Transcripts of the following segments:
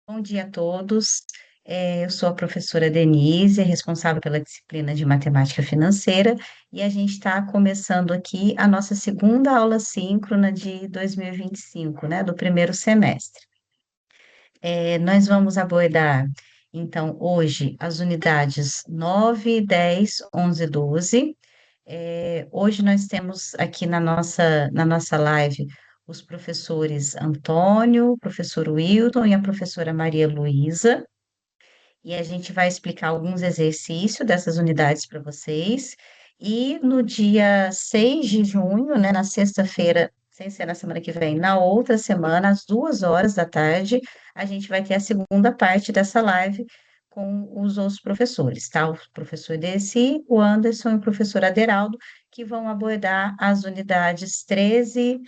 Bom dia a todos. Eu sou a professora Denise, responsável pela disciplina de matemática financeira, e a gente está começando aqui a nossa segunda aula síncrona de 2025, né, do primeiro semestre. Nós vamos abordar, então, hoje as unidades 9, 10, 11, 12. Hoje nós temos aqui na nossa live os professores Antônio, o professor Wilton e a professora Maria Luísa, e a gente vai explicar alguns exercícios dessas unidades para vocês. E no dia 6 de junho, né, na sexta-feira, sem ser na semana que vem, na outra semana, às 2 horas da tarde, a gente vai ter a segunda parte dessa live com os outros professores, tá? O professor Desi, o Anderson e o professor Aderaldo, que vão abordar as unidades 13,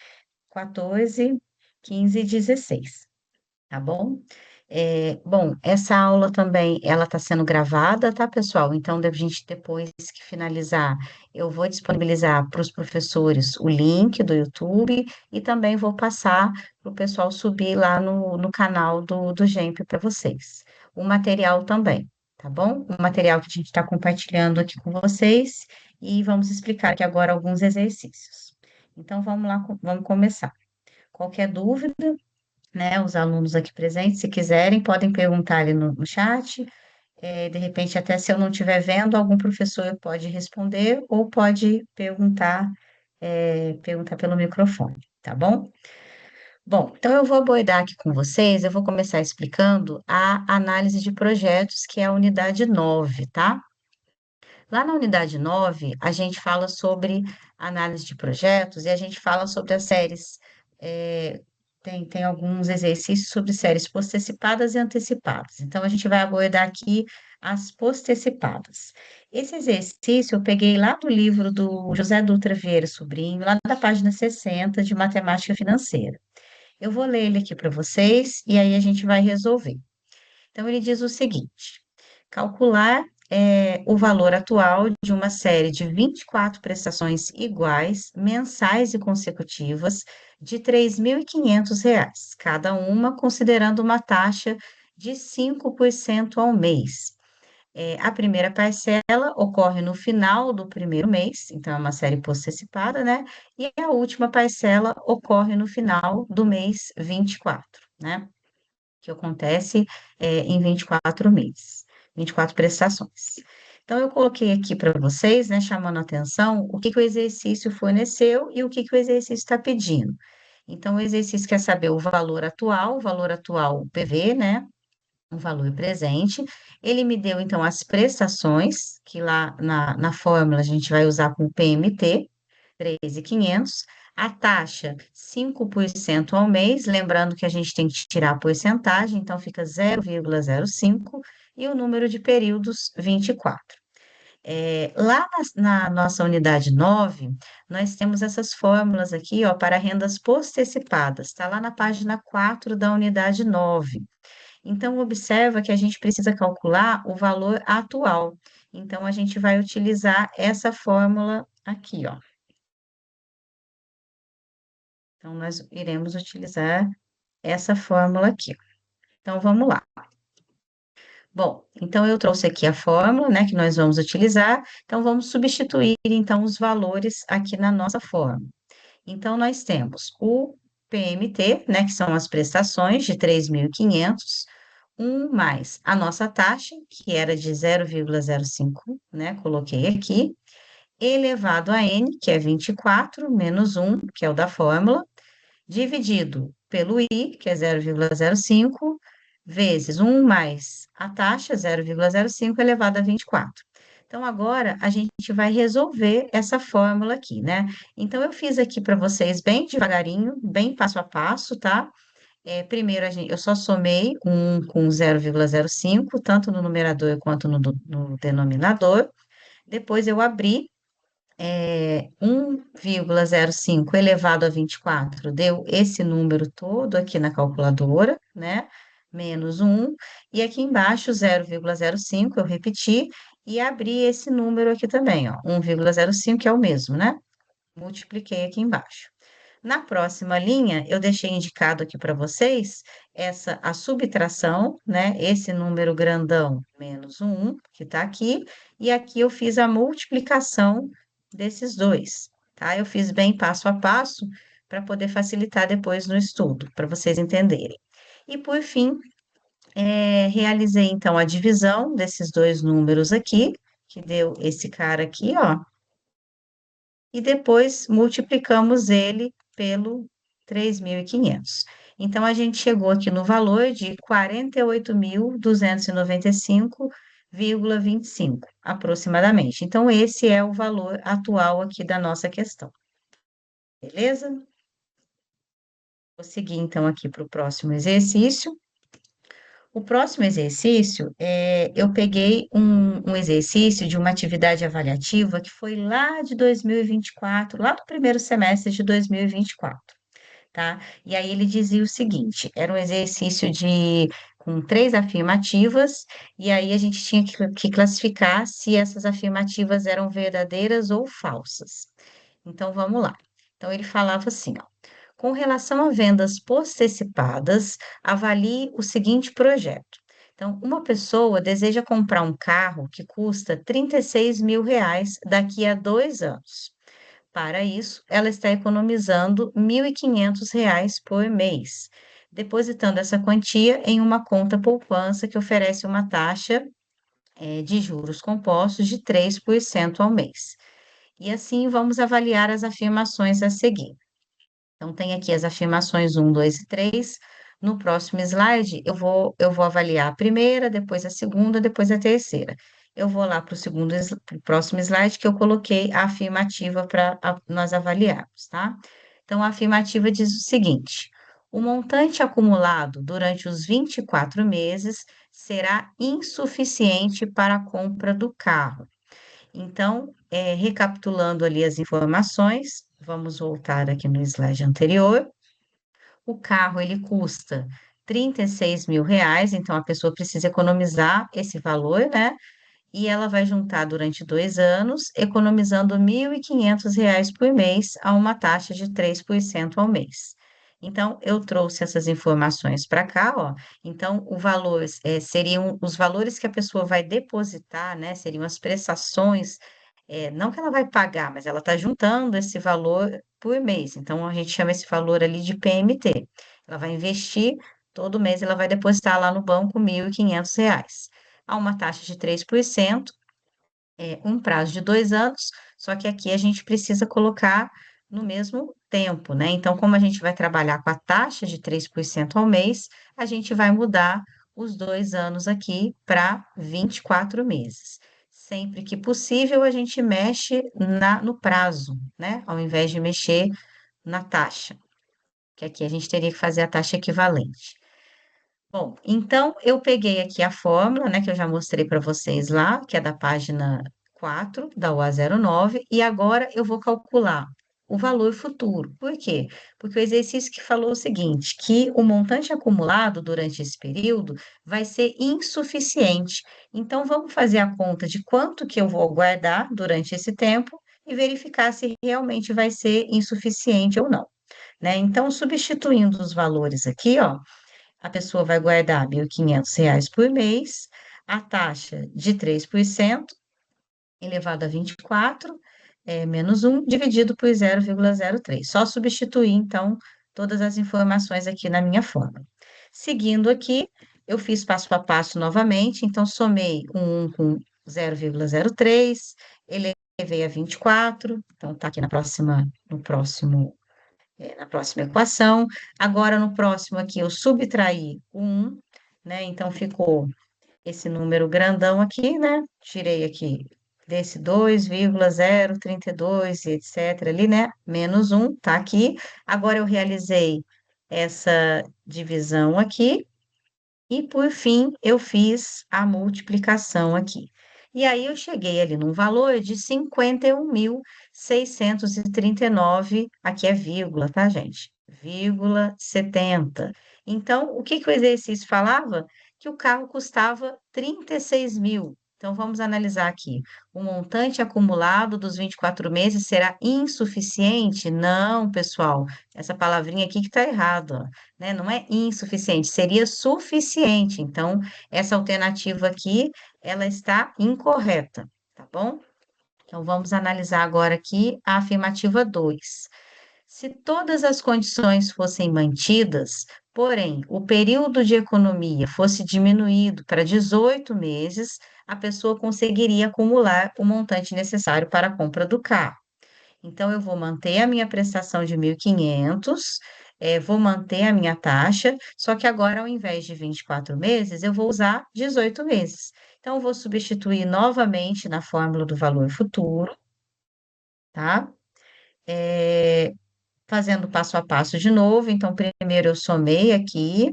14, 15 e 16, tá bom? Bom, essa aula também, ela está sendo gravada, tá, pessoal? Então, a gente, depois que finalizar, eu vou disponibilizar para os professores o link do YouTube e também vou passar para o pessoal subir lá no canal do GEMP para vocês. O material também, tá bom? O material que a gente está compartilhando aqui com vocês e vamos explicar aqui agora alguns exercícios. Então, vamos lá, vamos começar. Qualquer dúvida, né? Os alunos aqui presentes, se quiserem, podem perguntar ali no chat. De repente, até se eu não estiver vendo, algum professor pode responder ou pode perguntar pelo microfone, tá bom? Bom, então eu vou abordar aqui com vocês, eu vou começar explicando a análise de projetos, que é a unidade 9, tá? Lá na unidade 9, a gente fala sobre análise de projetos e a gente fala sobre as séries. é, tem alguns exercícios sobre séries postecipadas e antecipadas. Então, a gente vai abordar aqui as postecipadas. Esse exercício eu peguei lá do livro do José Dutra Vieira Sobrinho, lá da página 60 de Matemática Financeira. Eu vou ler ele aqui para vocês e aí a gente vai resolver. Então, ele diz o seguinte: calcular o valor atual de uma série de 24 prestações iguais, mensais e consecutivas, de R$ 3.500, cada uma considerando uma taxa de 5% ao mês. A primeira parcela ocorre no final do primeiro mês, então é uma série postecipada, né? E a última parcela ocorre no final do mês 24, né? Que acontece em 24 meses, 24 prestações. Então, eu coloquei aqui para vocês, né, chamando a atenção, o que que o exercício forneceu e o que que o exercício está pedindo. Então, o exercício quer saber o valor atual, o PV, né, o valor presente. Ele me deu, então, as prestações, que lá na fórmula a gente vai usar com o PMT, 3.500. A taxa, 5% ao mês, lembrando que a gente tem que tirar a porcentagem, então fica 0,05, e o número de períodos, 24. Lá na nossa unidade 9, nós temos essas fórmulas aqui, ó, para rendas postecipadas, está lá na página 4 da unidade 9. Então, observa que a gente precisa calcular o valor atual. Então, a gente vai utilizar essa fórmula aqui, ó. Então, nós iremos utilizar essa fórmula aqui. Então, vamos lá. Bom, então eu trouxe aqui a fórmula, né, que nós vamos utilizar. Então, vamos substituir, então, os valores aqui na nossa fórmula. Então, nós temos o PMT, né, que são as prestações de 3.500, mais a nossa taxa, que era de 0,05, né, coloquei aqui, elevado a N, que é 24, menos 1, que é o da fórmula, dividido pelo I, que é 0,05, vezes 1 mais a taxa, 0,05 elevado a 24. Então, agora a gente vai resolver essa fórmula aqui, né? Então, eu fiz aqui para vocês bem devagarinho, bem passo a passo, tá? Primeiro, eu só somei 1 com 0,05, tanto no numerador quanto no denominador. Depois, eu abri 1,05 elevado a 24 deu esse número todo aqui na calculadora, né? Menos 1. E aqui embaixo, 0,05, eu repeti e abri esse número aqui também, ó. 1,05, que é o mesmo, né? Multipliquei aqui embaixo. Na próxima linha, eu deixei indicado aqui para vocês a subtração, né? Esse número grandão menos o 1, que está aqui, e aqui eu fiz a multiplicação desses dois, tá? Eu fiz bem passo a passo para poder facilitar depois no estudo, para vocês entenderem. E por fim, realizei então a divisão desses dois números aqui, que deu esse cara aqui, ó, e depois multiplicamos ele pelo 3.500. Então, a gente chegou aqui no valor de 48.295,25, aproximadamente. Então, esse é o valor atual aqui da nossa questão. Beleza? Vou seguir, então, aqui para o próximo exercício. O próximo exercício, eu peguei um exercício de uma atividade avaliativa que foi lá de 2024, lá do primeiro semestre de 2024, tá? E aí ele dizia o seguinte: era um exercício com três afirmativas, e aí a gente tinha que classificar se essas afirmativas eram verdadeiras ou falsas. Então vamos lá. Então ele falava assim, ó. Com relação a vendas postecipadas, avalie o seguinte projeto. Então, uma pessoa deseja comprar um carro que custa 36 mil reais daqui a 2 anos. Para isso, ela está economizando 1.500 reais por mês, depositando essa quantia em uma conta poupança que oferece uma taxa, de juros compostos de 3% ao mês. E assim vamos avaliar as afirmações a seguir. Então, tem aqui as afirmações 1, 2 e 3. No próximo slide, eu vou avaliar a primeira, depois a segunda, depois a terceira. Eu vou lá para o próximo slide, que eu coloquei a afirmativa para nós avaliarmos, tá? Então, a afirmativa diz o seguinte: o montante acumulado durante os 24 meses será insuficiente para a compra do carro. Então, recapitulando ali as informações, vamos voltar aqui no slide anterior. O carro, ele custa 36 mil reais, então a pessoa precisa economizar esse valor, né? E ela vai juntar durante 2 anos, economizando 1.500 reais por mês a uma taxa de 3% ao mês. Então, eu trouxe essas informações para cá, ó. Então, o valor seriam os valores que a pessoa vai depositar, né? Seriam as prestações, não que ela vai pagar, mas ela está juntando esse valor por mês. Então, a gente chama esse valor ali de PMT. Ela vai investir, todo mês ela vai depositar lá no banco 1.500 reais a uma taxa de 3%, um prazo de 2 anos, só que aqui a gente precisa colocar no mesmo tempo, né? Então, como a gente vai trabalhar com a taxa de 3% ao mês, a gente vai mudar os 2 anos aqui para 24 meses. Sempre que possível, a gente mexe no prazo, né? Ao invés de mexer na taxa, que aqui a gente teria que fazer a taxa equivalente. Bom, então eu peguei aqui a fórmula, né, que eu já mostrei para vocês lá, que é da página 4 da UA09, e agora eu vou calcular o valor futuro. Por quê? Porque o exercício que falou o seguinte, que o montante acumulado durante esse período vai ser insuficiente. Então, vamos fazer a conta de quanto que eu vou guardar durante esse tempo e verificar se realmente vai ser insuficiente ou não, né? Então, substituindo os valores aqui, ó, a pessoa vai guardar 1.500 reais por mês, a taxa de 3% elevado a 24, menos 1, dividido por 0,03. Só substituir, então, todas as informações aqui na minha fórmula. Seguindo aqui, eu fiz passo a passo novamente, então, somei um 1 com 0,03, elevei a 24, então, está aqui na próxima equação. Agora, no próximo aqui, eu subtraí o 1, né? Então, ficou esse número grandão aqui, né? Tirei aqui desse 2,032 e etc. ali, né? Menos 1, tá aqui. Agora, eu realizei essa divisão aqui. E, por fim, eu fiz a multiplicação aqui. E aí, eu cheguei ali num valor de 51.639, aqui é vírgula, tá, gente? Vírgula 70. Então, o que que o exercício falava? Que o carro custava 36 mil. Então, vamos analisar aqui. O montante acumulado dos 24 meses será insuficiente? Não, pessoal. Essa palavrinha aqui que está errada, né? Não é insuficiente, seria suficiente. Então, essa alternativa aqui, ela está incorreta, tá bom? Então, vamos analisar agora aqui a afirmativa 2. Se todas as condições fossem mantidas, porém o período de economia fosse diminuído para 18 meses, a pessoa conseguiria acumular o montante necessário para a compra do carro. Então, eu vou manter a minha prestação de 1.500, vou manter a minha taxa, só que agora, ao invés de 24 meses, eu vou usar 18 meses. Então, eu vou substituir novamente na fórmula do valor futuro, tá? É, fazendo passo a passo de novo. Então, primeiro eu somei aqui,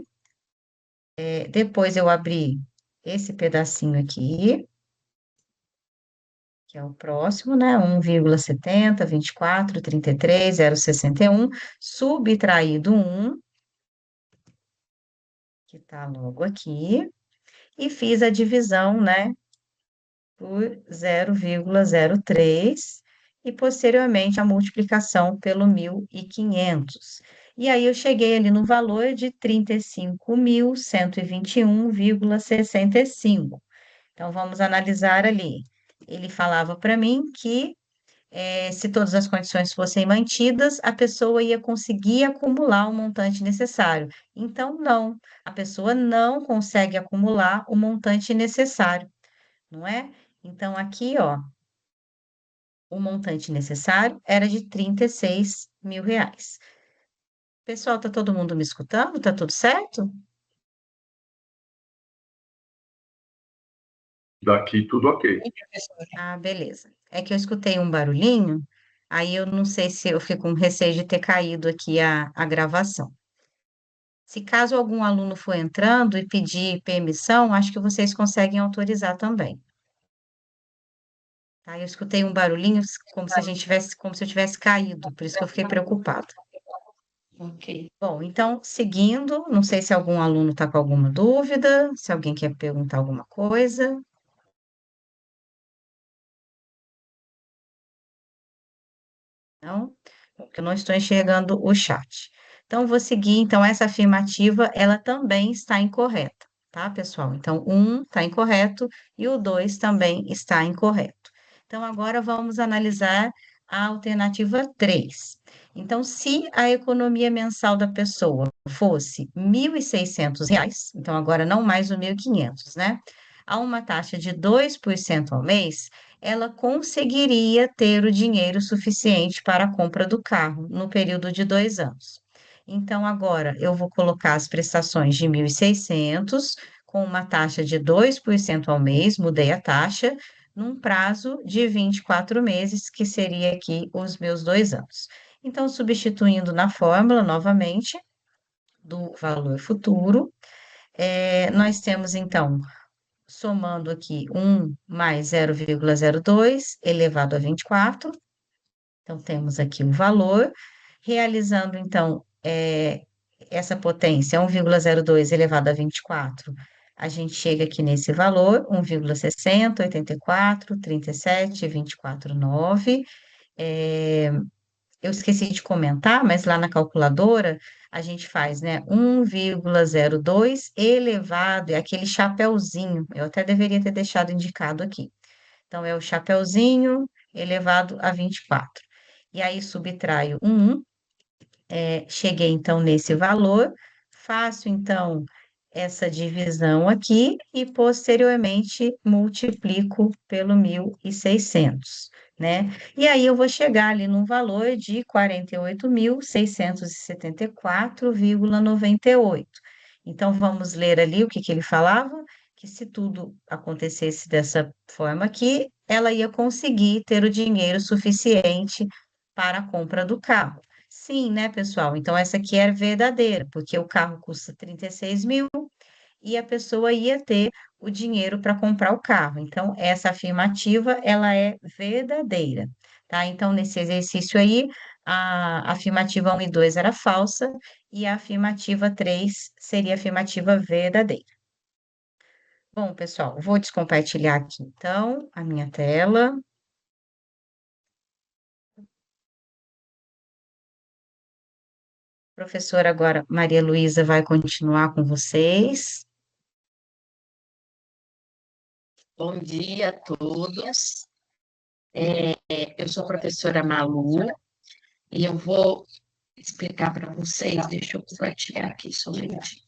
depois eu abri esse pedacinho aqui, que é o próximo, né? 1,70, 24, 33, 0,61, subtraído 1, que está logo aqui, e fiz a divisão, né, por 0,03 e posteriormente a multiplicação pelo 1.500. E aí eu cheguei ali no valor de 35.121,65. Então vamos analisar ali. Ele falava para mim que se todas as condições fossem mantidas, a pessoa ia conseguir acumular o montante necessário. Então, não, a pessoa não consegue acumular o montante necessário, não é? Então, aqui, ó, o montante necessário era de 36 mil reais. Pessoal, tá todo mundo me escutando? Tá tudo certo? Daqui tudo ok. Ah, beleza. É que eu escutei um barulhinho, aí eu não sei se eu fico com receio de ter caído aqui a gravação. Se caso algum aluno for entrando e pedir permissão, acho que vocês conseguem autorizar também. Tá? Eu escutei um barulhinho como se a gente tivesse, como se eu tivesse caído, por isso que eu fiquei preocupada. Ok. Bom, então, seguindo, não sei se algum aluno está com alguma dúvida, se alguém quer perguntar alguma coisa. Não, porque eu não estou enxergando o chat. Então, vou seguir. Então, essa afirmativa, ela também está incorreta, tá, pessoal? Então, um está incorreto e o dois também está incorreto. Então, agora vamos analisar a alternativa 3. Então, se a economia mensal da pessoa fosse R$ 1.600, então agora não mais o 1.500, né? A uma taxa de 2% ao mês, ela conseguiria ter o dinheiro suficiente para a compra do carro no período de 2 anos. Então, agora eu vou colocar as prestações de 1.600 com uma taxa de 2% ao mês, mudei a taxa, num prazo de 24 meses, que seria aqui os meus 2 anos. Então, substituindo na fórmula novamente do valor futuro, nós temos então somando aqui 1 mais 0,02 elevado a 24. Então, temos aqui o valor. Realizando, então, essa potência, 1,02 elevado a 24, a gente chega aqui nesse valor, 1,60, 84, 37, 24, 9. Eu esqueci de comentar, mas lá na calculadora a gente faz, né, 1,02 elevado, é aquele chapeuzinho, eu até deveria ter deixado indicado aqui. Então, é o chapeuzinho elevado a 24. E aí, subtraio 1, cheguei então nesse valor, faço então essa divisão aqui e posteriormente multiplico pelo 1.600, né? E aí eu vou chegar ali num valor de 48.674,98. Então vamos ler ali o que que ele falava, que se tudo acontecesse dessa forma aqui, ela ia conseguir ter o dinheiro suficiente para a compra do carro. Sim, né, pessoal? Então, essa aqui é verdadeira, porque o carro custa 36 mil e a pessoa ia ter o dinheiro para comprar o carro. Então, essa afirmativa, ela é verdadeira, tá? Então, nesse exercício aí, a afirmativa 1 e 2 era falsa e a afirmativa 3 seria a afirmativa verdadeira. Bom, pessoal, vou descompartilhar aqui então a minha tela. Professora agora, Maria Luísa, vai continuar com vocês. Bom dia a todos. Eu sou a professora Malu e eu vou explicar para vocês. Deixa eu compartilhar aqui só um minutinho.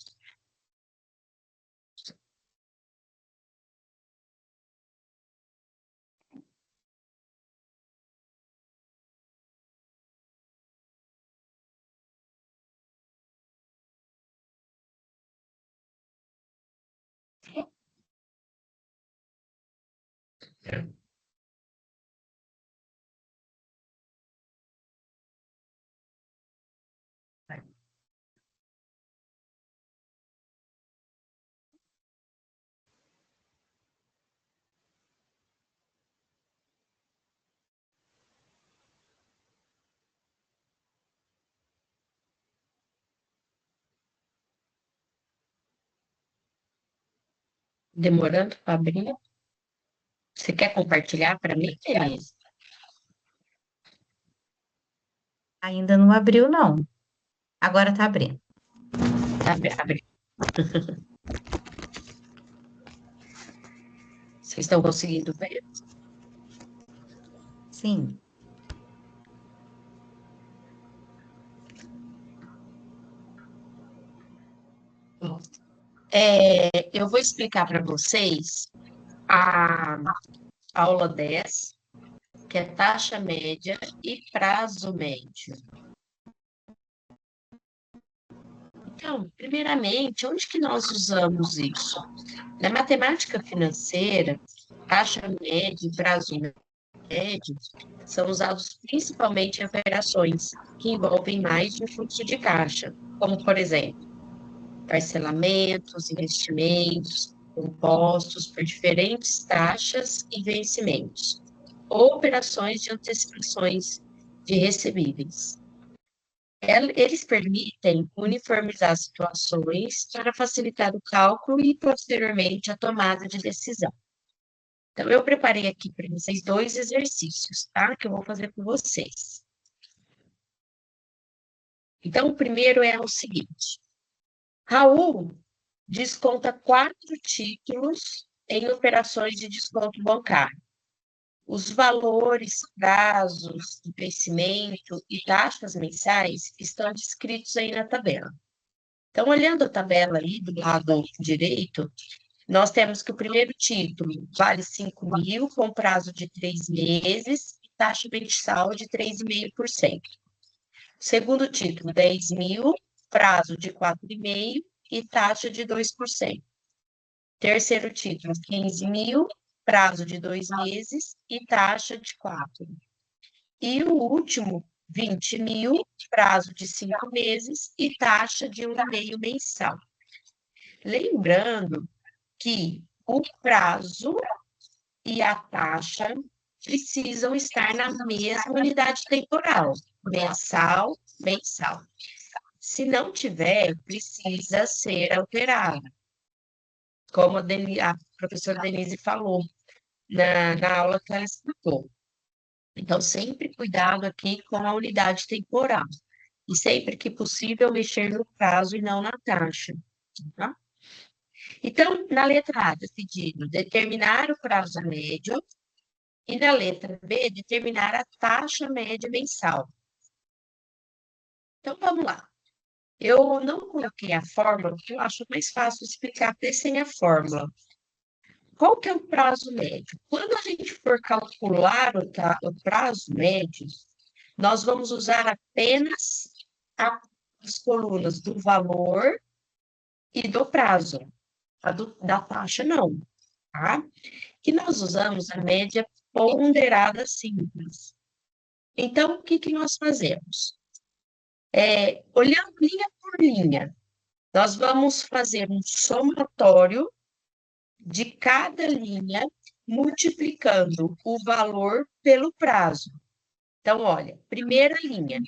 Demorando para abrir. Você quer compartilhar para mim, Denise? Ainda não abriu, não. Agora está abrindo. Abre. Vocês estão conseguindo ver? Sim. Eu vou explicar para vocês a aula 10, que é taxa média e prazo médio. Então, primeiramente, onde que nós usamos isso? Na matemática financeira, taxa média e prazo médio são usados principalmente em operações que envolvem mais de um fluxo de caixa, como, por exemplo, parcelamentos, investimentos, compostos por diferentes taxas e vencimentos, ou operações de antecipações de recebíveis. Eles permitem uniformizar situações para facilitar o cálculo e, posteriormente, a tomada de decisão. Então, eu preparei aqui para vocês dois exercícios, tá? Que eu vou fazer com vocês. Então, o primeiro é o seguinte: Raul desconta 4 títulos em operações de desconto bancário. Os valores, prazos de vencimento e taxas mensais estão descritos aí na tabela. Então, olhando a tabela aí do lado direito, nós temos que o primeiro título vale 5.000, com prazo de 3 meses, e taxa mensal de 3,5%. Segundo título, 10.000, prazo de 4,5% e taxa de 2%. Terceiro título, 15.000, prazo de 2 meses e taxa de 4%. E o último, 20.000, prazo de 5 meses e taxa de 1,5% mensal. Lembrando que o prazo e a taxa precisam estar na mesma unidade temporal, mensal, mensal. Se não tiver, precisa ser alterado, como a professora Denise falou na aula que ela explicou. Então, sempre cuidado aqui com a unidade temporal. E sempre que possível, mexer no prazo e não na taxa. Tá? Então, na letra A, decidido determinar o prazo médio, e na letra B, determinar a taxa média mensal. Então, vamos lá. Eu não coloquei a fórmula, porque eu acho mais fácil explicar até sem a fórmula. Qual que é o prazo médio? Quando a gente for calcular o prazo médio, nós vamos usar apenas as colunas do valor e do prazo. Da taxa, não. Tá? E nós usamos a média ponderada simples. Então, o que que nós fazemos? Olhando linha por linha, nós vamos fazer um somatório de cada linha, multiplicando o valor pelo prazo. Então, olha, primeira linha,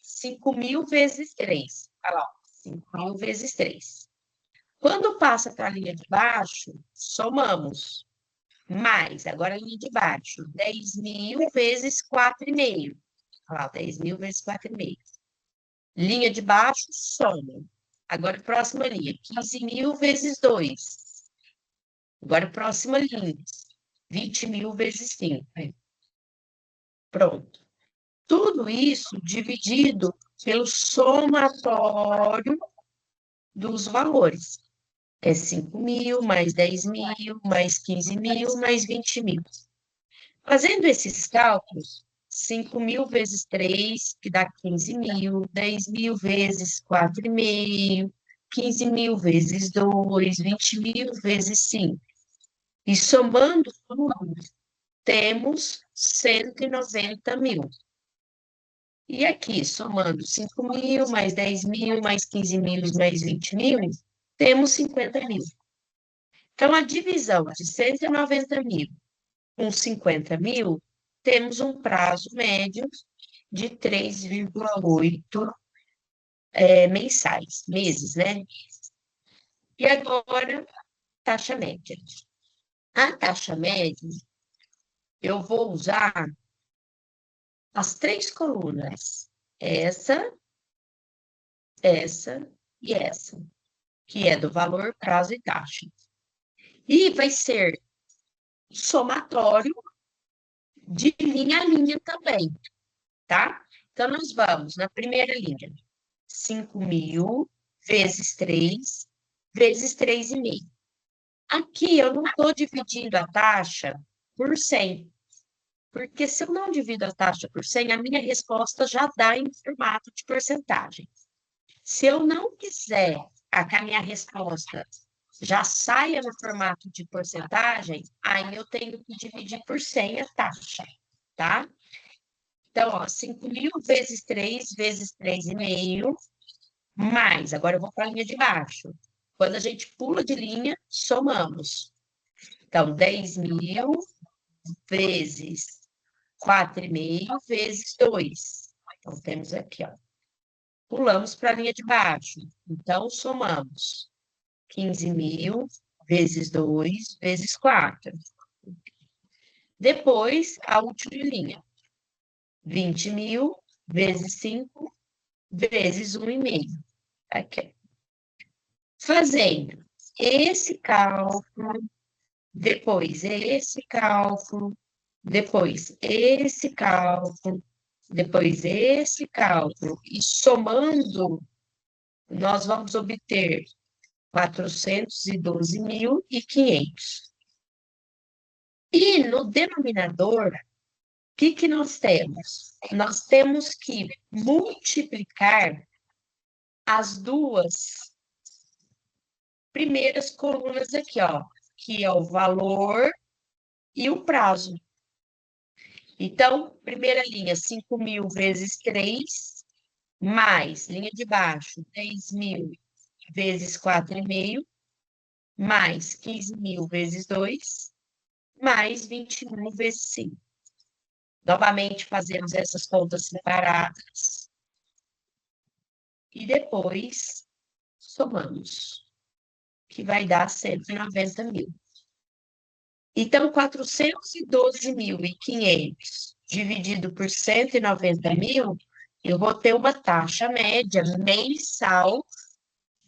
5.000 vezes 3. Olha lá, 5.000 vezes 3. Quando passa para a linha de baixo, somamos. Mais, agora a linha de baixo, 10.000 vezes 4,5. Olha lá, 10.000 vezes 4,5. Linha de baixo, soma. Agora, próxima linha, 15.000 vezes 2. Agora, próxima linha, 20.000 vezes 5. Pronto. Tudo isso dividido pelo somatório dos valores. É 5.000, mais 10.000, mais 15.000, mais 20.000. Fazendo esses cálculos, 5.000 vezes 3, que dá 15.000, 10.000 vezes 4,5, 15.000 vezes 2, 20.000 vezes 5. E somando tudo, temos 190.000. E aqui, somando 5.000, mais 10.000, mais 15.000, mais 20.000, temos 50.000. Então, a divisão de 190.000 com 50.000, temos um prazo médio de 3,8 mensais, meses, né? E agora, taxa média. A taxa média, eu vou usar as 3 colunas, essa e essa, que é do valor, prazo e taxa. E vai ser somatório de linha a linha também, tá? Então, nós vamos na primeira linha, 5.000 vezes 3, vezes 3,5. Aqui eu não estou dividindo a taxa por 100, porque se eu não divido a taxa por 100, a minha resposta já dá em formato de porcentagem. Se eu não quiser que a minha resposta já saia no formato de porcentagem, aí eu tenho que dividir por 100 a taxa, tá? Então, ó, 5.000 vezes 3, vezes 3,5, mais, agora eu vou para a linha de baixo. Quando a gente pula de linha, somamos. Então, 10.000 vezes 4,5 vezes 2. Então, temos aqui, ó. Pulamos para a linha de baixo. Então, somamos 15.000 vezes 2 vezes 4. Depois, a última linha. 20.000 vezes 5 vezes 1,5. Aqui. Fazendo esse cálculo, depois esse cálculo, depois esse cálculo, depois esse cálculo, e somando, nós vamos obter 412.500. E no denominador, o que nós temos? Nós temos que multiplicar as duas primeiras colunas aqui, ó, que é o valor e o prazo. Então, primeira linha, 5.000 vezes 3, mais, linha de baixo, 10.000 vezes 4,5, mais 15.000 vezes 2, mais 20.000 vezes 5. Novamente, fazemos essas contas separadas. E depois, somamos, que vai dar 190.000. Então, 412.500 dividido por 190.000, eu vou ter uma taxa média mensal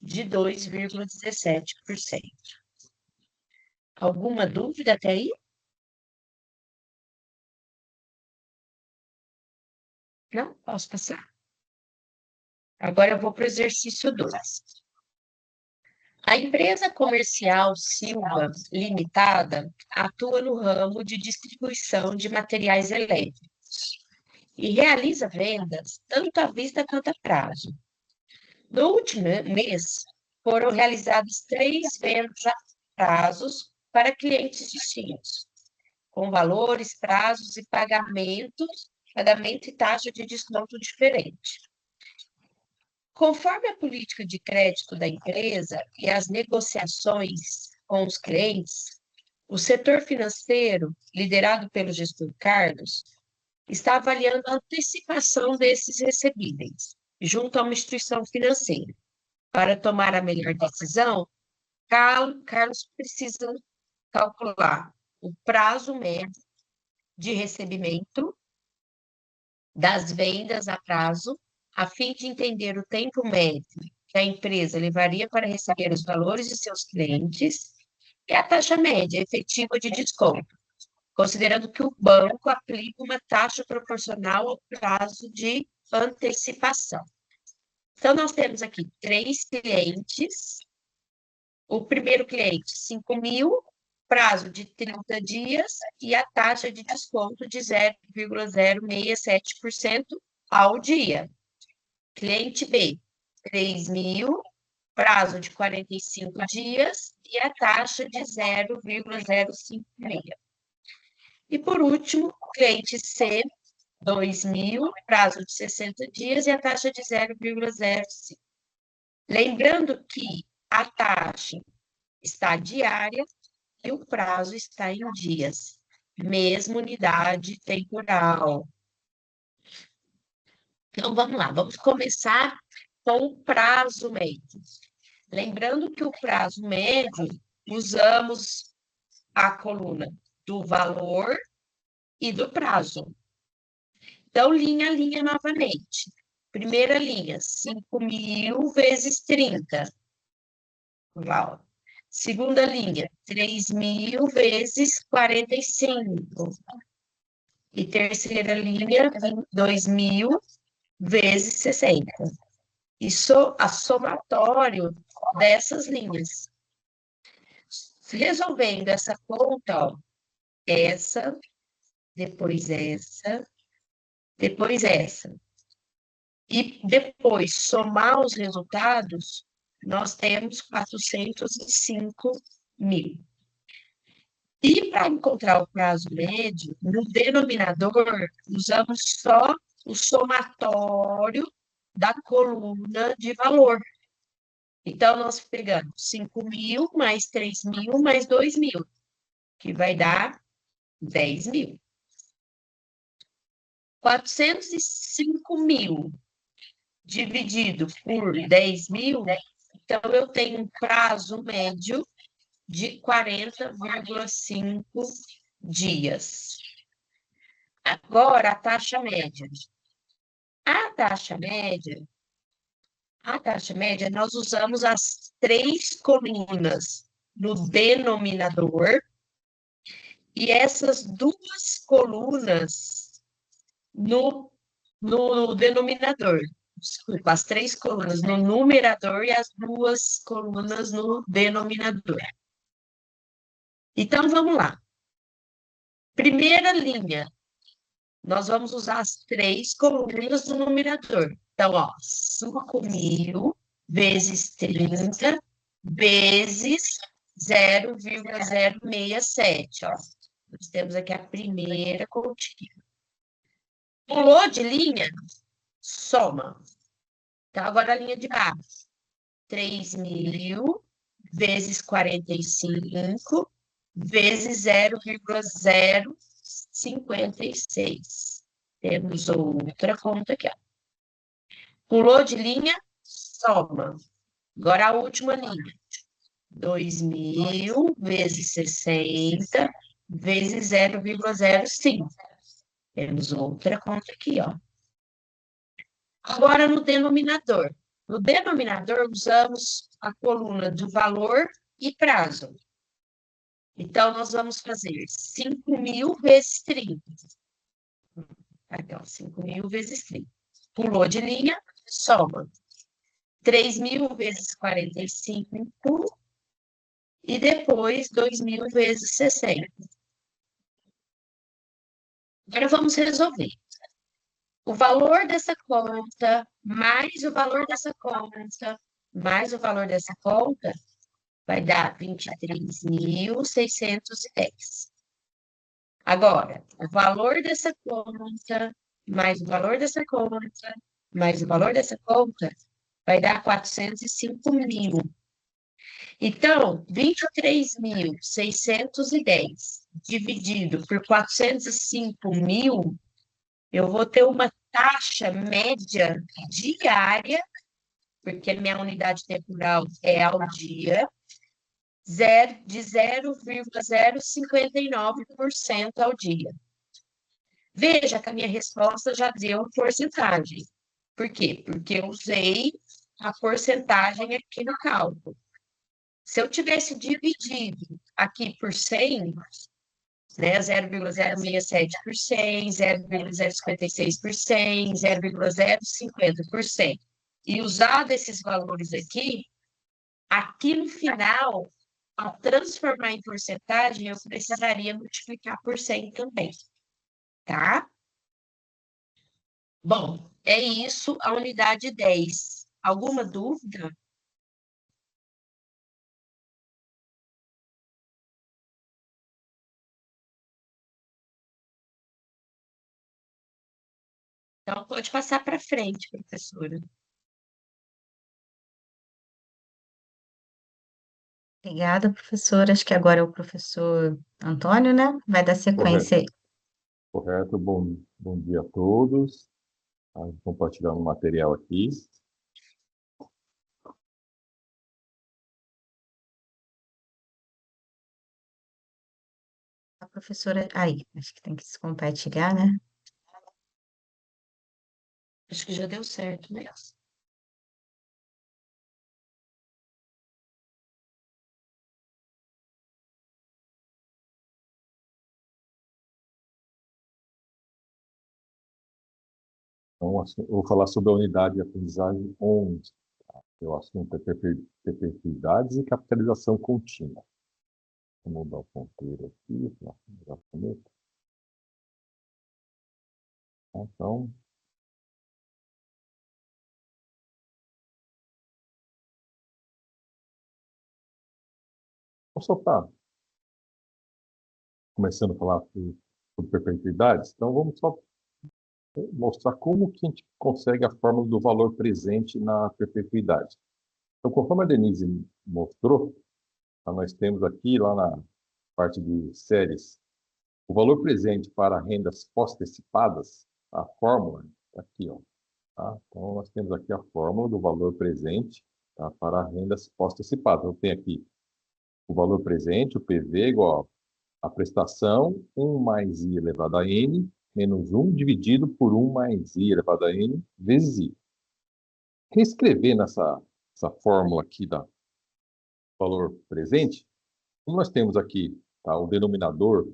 de 2,17%. Alguma dúvida até aí? Não? Posso passar? Agora eu vou para o exercício 2. A empresa comercial Silva Limitada atua no ramo de distribuição de materiais elétricos e realiza vendas tanto à vista quanto a prazo. No último mês, foram realizadas 3 vendas a prazos para clientes distintos, com valores, prazos e pagamento e taxa de desconto diferente. Conforme a política de crédito da empresa e as negociações com os clientes, o setor financeiro, liderado pelo gestor Carlos, está avaliando a antecipação desses recebíveis junto a uma instituição financeira, para tomar a melhor decisão Carlos precisa calcular o prazo médio de recebimento das vendas a prazo, a fim de entender o tempo médio que a empresa levaria para receber os valores de seus clientes e a taxa média efetiva de desconto, considerando que o banco aplica uma taxa proporcional ao prazo de antecipação. Então, nós temos aqui 3 clientes. O primeiro cliente, 5.000, prazo de 30 dias e a taxa de desconto de 0,067% ao dia. Cliente B, 3.000, prazo de 45 dias e a taxa de 0,056. E por último, cliente C, 2.000, prazo de 60 dias e a taxa de 0,05. Lembrando que a taxa está diária e o prazo está em dias, mesma unidade temporal. Então, vamos lá, vamos começar com o prazo médio. Lembrando que o prazo médio, usamos a coluna do valor e do prazo. Então, linha a linha novamente. Primeira linha, 5.000 vezes 30. Uau. Segunda linha, 3.000 vezes 45. E terceira linha, 2.000 vezes 60. Isso a somatório dessas linhas. Resolvendo essa conta, ó, essa, depois essa, depois essa. E depois somar os resultados, nós temos 405.000. E para encontrar o prazo médio, no denominador, usamos só o somatório da coluna de valor. Então, nós pegamos 5.000 mais 3.000 mais 2.000, que vai dar 10.000. 405.000 dividido por 10.000, então eu tenho um prazo médio de 40,5 dias. Agora, a taxa média. A taxa média, nós usamos as 3 colunas no denominador e essas 2 colunas no denominador. Desculpa, as 3 colunas no numerador e as 2 colunas no denominador. Então, vamos lá. Primeira linha, nós vamos usar as 3 colunas do numerador. Então, ó, 5.000 vezes 30 vezes 0,067, ó. Nós temos aqui a primeira continha. Pulou de linha, soma. Então, agora a linha de baixo. 3.000 vezes 45 vezes 0,056. Temos outra conta aqui, ó. Pulou de linha, soma. Agora a última linha. 2.000 vezes 60 vezes 0,05. Temos outra conta aqui, ó. Agora no denominador. No denominador, usamos a coluna do valor e prazo. Então, nós vamos fazer 5.000 vezes 30. Aqui, ó, 5.000 vezes 30. Pulou de linha, soma. 3.000 vezes 45 e depois 2.000 vezes 60. Agora vamos resolver. O valor dessa conta, mais o valor dessa conta, mais o valor dessa conta, vai dar 23.610. Agora, o valor dessa conta, mais o valor dessa conta, mais o valor dessa conta, vai dar 405.000. Então, 23.610 dividido por 405.000, eu vou ter uma taxa média diária, porque minha unidade temporal é ao dia, de 0,059% ao dia. Veja que a minha resposta já deu porcentagem. Por quê? Porque eu usei a porcentagem aqui no cálculo. Se eu tivesse dividido aqui por 100, né, 0,067%, 0,056%, 0,050%, e usado esses valores aqui no final, ao transformar em porcentagem, eu precisaria multiplicar por 100 também, tá? Bom, é isso, a unidade 10. Alguma dúvida? Então, pode passar para frente, professora. Obrigada, professora. Acho que agora é o professor Antônio, né? Vai dar Correto, sequência aí. correto. Bom dia a todos. Compartilhando o material aqui. A professora. Aí, acho que tem que se compartilhar, né? Acho que já deu certo mesmo. Então, eu vou falar sobre a unidade de aprendizagem 11. Tá? O assunto é perpetuidades e capitalização contínua. Vou mudar o ponteiro aqui. Já começo. Então, eu só está começando a falar sobre perpetuidades, então vamos só mostrar como que a gente consegue a fórmula do valor presente na perpetuidade. Então, conforme a Denise mostrou, tá, nós temos aqui, lá na parte de séries, o valor presente para rendas pós-antecipadas, a fórmula, tá aqui, ó, tá? Então, nós temos aqui a fórmula do valor presente, tá, para rendas pós-antecipadas. Então, tem aqui o valor presente, o PV, igual a prestação, 1 mais I elevado a N, menos 1 dividido por 1 mais I elevado a N, vezes I. Reescrever essa fórmula aqui da valor presente, como nós temos aqui, tá, o denominador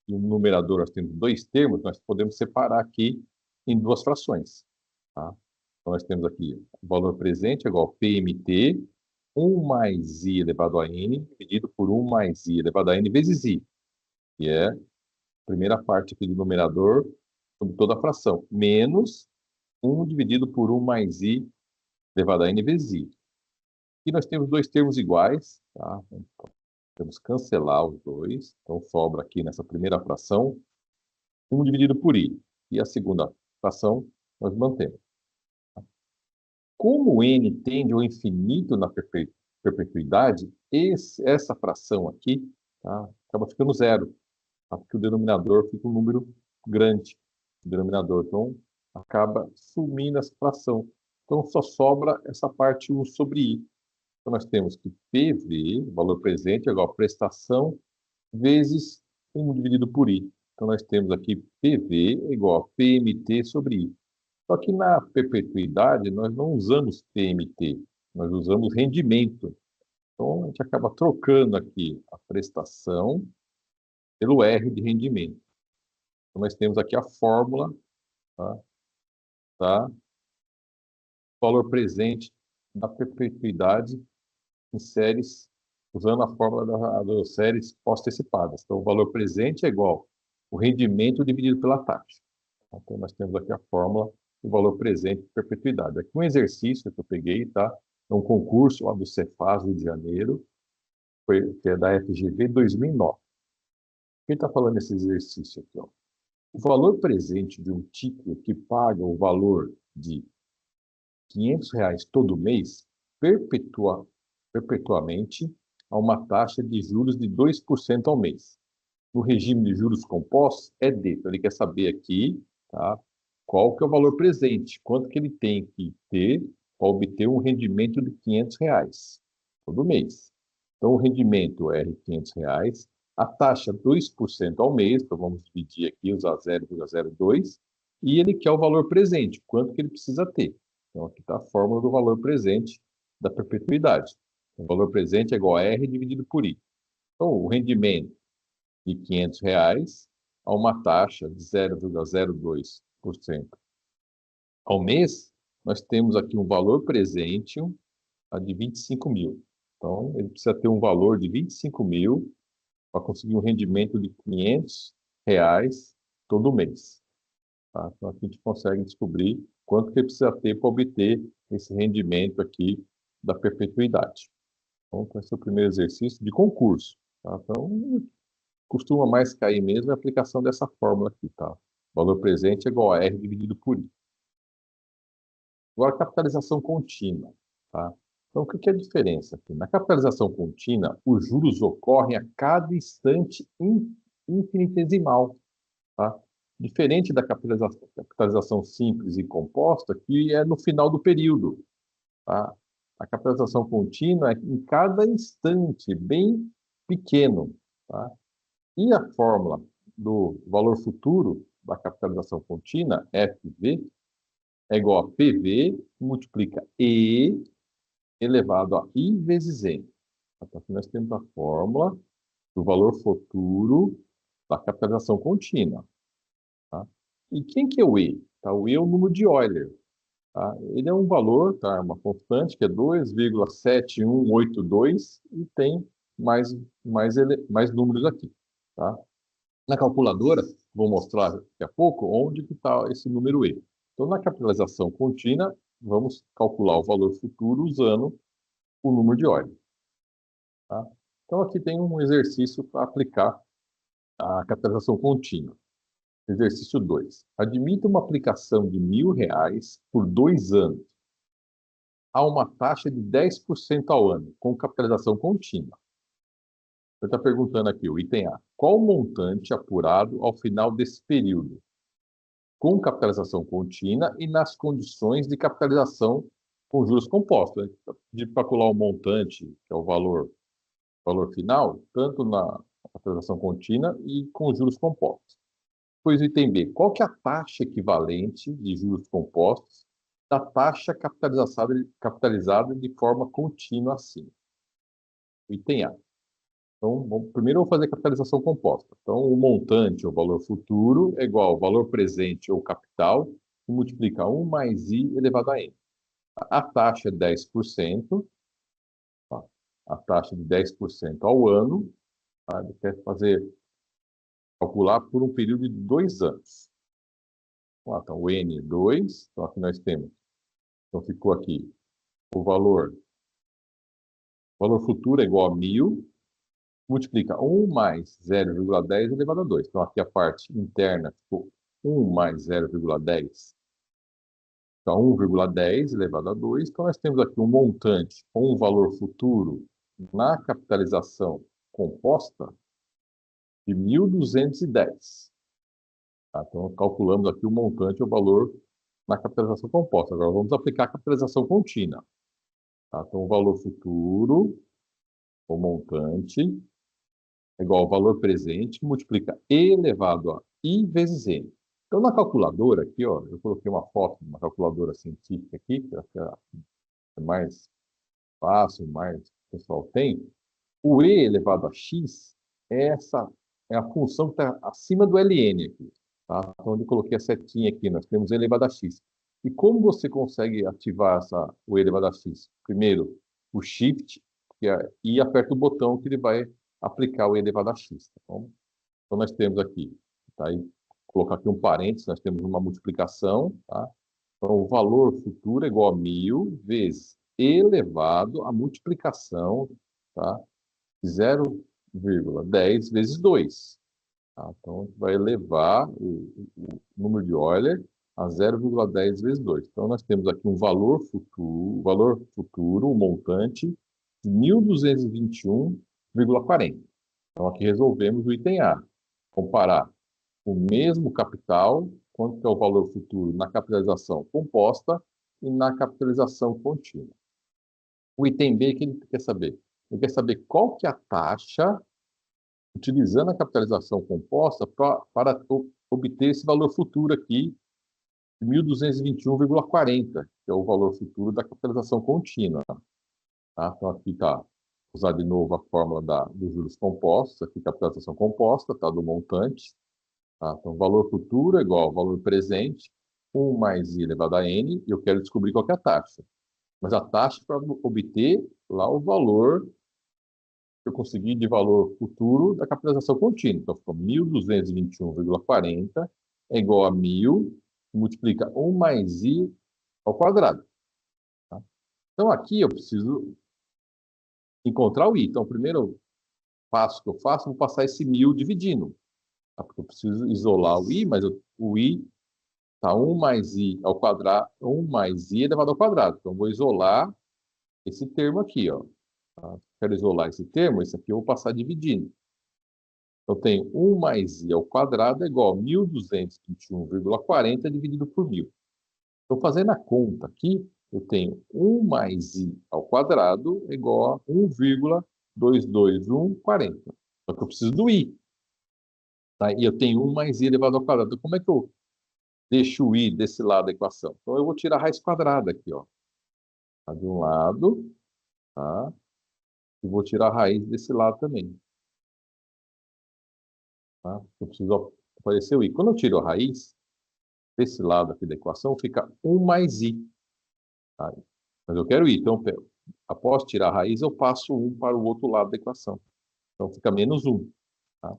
e o numerador, nós temos dois termos, nós podemos separar aqui em duas frações. Tá? Então, nós temos aqui o valor presente é igual a PMT, 1 mais I elevado a N, dividido por 1 mais I elevado a N vezes I, que é a primeira parte aqui do numerador sobre toda a fração, menos 1 dividido por 1 mais I elevado a N vezes I. E nós temos dois termos iguais, tá? Vamos cancelar os dois. Então, sobra aqui nessa primeira fração 1 dividido por i. E a segunda fração nós mantemos. Como n tende ao infinito na perpetuidade, essa fração aqui, tá, acaba ficando zero, tá, porque o denominador fica um número grande. O denominador, então, acaba sumindo essa fração. Então, só sobra essa parte 1 sobre i. Então, nós temos que PV, valor presente, é igual a prestação, vezes 1 dividido por I. Então, nós temos aqui PV é igual a PMT sobre I. Só que na perpetuidade, nós não usamos PMT, nós usamos rendimento. Então, a gente acaba trocando aqui a prestação pelo R de rendimento. Então, nós temos aqui a fórmula, tá? Tá? Valor presente da perpetuidade em séries, usando a fórmula das séries pós-antecipadas. Então, o valor presente é igual o rendimento dividido pela taxa. Então, nós temos aqui a fórmula do valor presente de perpetuidade. Aqui um exercício que eu peguei, tá? É um concurso lá do Cefaz, Rio de Janeiro, que é da FGV 2009. Quem está falando esse exercício aqui? Ó? O valor presente de um título que paga o valor de R$ 500 todo mês perpetuamente a uma taxa de juros de 2% ao mês. No regime de juros compostos, é D. Então, ele quer saber aqui, tá, qual que é o valor presente, quanto que ele tem que ter para obter um rendimento de R$ 500 todo mês. Então, o rendimento é R$ 500, a taxa 2% ao mês, então vamos dividir aqui, usar 0,02, e ele quer o valor presente, quanto que ele precisa ter. Então, aqui está a fórmula do valor presente da perpetuidade. O valor presente é igual a R dividido por I. Então, o rendimento de R$ 500 a uma taxa de 0,02% ao mês, nós temos aqui um valor presente de 25 mil. Então, ele precisa ter um valor de 25 mil para conseguir um rendimento de R$ 500 todo mês. Tá? Então, aqui a gente consegue descobrir quanto que ele precisa ter para obter esse rendimento aqui da perpetuidade. Então, esse é o primeiro exercício de concurso. Tá? Então, costuma mais cair mesmo a aplicação dessa fórmula aqui. Tá? O valor presente é igual a R dividido por I. Agora, capitalização contínua. Tá? Então, o que é a diferença aqui? Na capitalização contínua, os juros ocorrem a cada instante infinitesimal. Tá? Diferente da capitalização simples e composta, que é no final do período. Tá? A capitalização contínua é em cada instante, bem pequeno. Tá? E a fórmula do valor futuro da capitalização contínua, FV, é igual a PV, multiplica E elevado a I vezes N. Então, aqui nós temos a fórmula do valor futuro da capitalização contínua. Tá? E quem que é o E? Tá? O E é o número de Euler. Tá? Ele é um valor, tá? Uma constante, que é 2,7182 e tem mais números aqui. Tá? Na calculadora, vou mostrar daqui a pouco onde que está esse número E. Então, na capitalização contínua, vamos calcular o valor futuro usando o número de Euler. Tá? Então, aqui tem um exercício para aplicar a capitalização contínua. Exercício 2. Admita uma aplicação de R$ 1.000 por 2 anos a uma taxa de 10% ao ano, com capitalização contínua. Você está perguntando aqui, o item A. Qual o montante apurado ao final desse período, com capitalização contínua e nas condições de capitalização com juros compostos? De calcular o montante, que é o valor final, tanto na capitalização contínua e com juros compostos. Pois o item B. Qual que é a taxa equivalente de juros compostos da taxa capitalizada de forma contínua assim? Item A. Então, primeiro eu vou fazer a capitalização composta. Então, o montante, ou valor futuro, é igual ao valor presente ou capital, que multiplica 1 mais I elevado a N. A taxa é 10%, tá? A taxa de 10% ao ano, tá? Ele quer calcular por um período de 2 anos. Então, o N é 2, então aqui nós temos, então ficou aqui o valor futuro é igual a 1.000, multiplica 1 mais 0,10 elevado a 2. Então, aqui a parte interna ficou 1 mais 0,10. Então, 1,10 elevado a 2. Então, nós temos aqui um montante com um valor futuro na capitalização composta de 1.210. Tá? Então, calculamos aqui o montante e o valor na capitalização composta. Agora, vamos aplicar a capitalização contínua. Tá? Então, o valor futuro, o montante, é igual ao valor presente, que multiplica E elevado a I vezes N. Então, na calculadora aqui, ó, eu coloquei uma foto de uma calculadora científica aqui, que é mais fácil, mais o pessoal tem. O E elevado a X é a função que está acima do ln aqui. Tá? Então, eu coloquei a setinha aqui, nós temos E elevado a X. E como você consegue ativar o E elevado a X? Primeiro, o Shift, e aperta o botão que ele vai aplicar o E elevado a X. Tá bom? Então, nós temos aqui, tá? Aí, colocar aqui um parênteses, nós temos uma multiplicação. Tá? Então, o valor futuro é igual a 1.000 vezes E elevado a multiplicação, tá? De 0,10 vezes 2. Tá? Então, vai elevar o número de Euler a 0,10 vezes 2. Então, nós temos aqui um valor futuro, um montante de 1.221,40. Então, aqui resolvemos o item A. Comparar o mesmo capital, quanto que é o valor futuro na capitalização composta e na capitalização contínua. O item B, que ele quer saber? Ele quer saber qual que é a taxa, utilizando a capitalização composta, para obter esse valor futuro aqui, de 1.221,40, que é o valor futuro da capitalização contínua. Tá? Então, aqui está, usar de novo a fórmula dos juros compostos, aqui capitalização composta, tá? Do montante. Tá? Então, valor futuro é igual ao valor presente, 1 mais i elevado a n, e eu quero descobrir qual que é a taxa. Mas a taxa para obter lá o valor que eu consegui de valor futuro da capitalização contínua. Então, ficou 1.221,40 é igual a 1.000, multiplica 1 mais i ao quadrado. Tá? Então, aqui eu preciso encontrar o i. Então, o primeiro passo que eu faço, vou passar esse 1.000 dividindo. Tá? Porque eu preciso isolar o i, mas o i está 1 mais i ao quadrado, 1 mais i elevado ao quadrado. Então, eu vou isolar esse termo aqui, ó. Tá? Quero isolar esse termo, esse aqui eu vou passar dividindo. Eu tenho 1 mais i ao quadrado é igual a 1.221,40 dividido por 1.000. Estou fazendo a conta aqui, eu tenho 1 mais i ao quadrado é igual a 1,22140. Só que eu preciso do i. Tá? E eu tenho 1 mais i elevado ao quadrado. Então, como é que eu deixo o i desse lado da equação? Então, eu vou tirar a raiz quadrada aqui, ó. Tá de um lado, tá? E vou tirar a raiz desse lado também. Tá? Eu preciso aparecer o i. Quando eu tiro a raiz, desse lado aqui da equação, fica 1 mais i. Tá? Mas eu quero i. Então, após tirar a raiz, eu passo 1 para o outro lado da equação. Então, fica menos 1. Tá?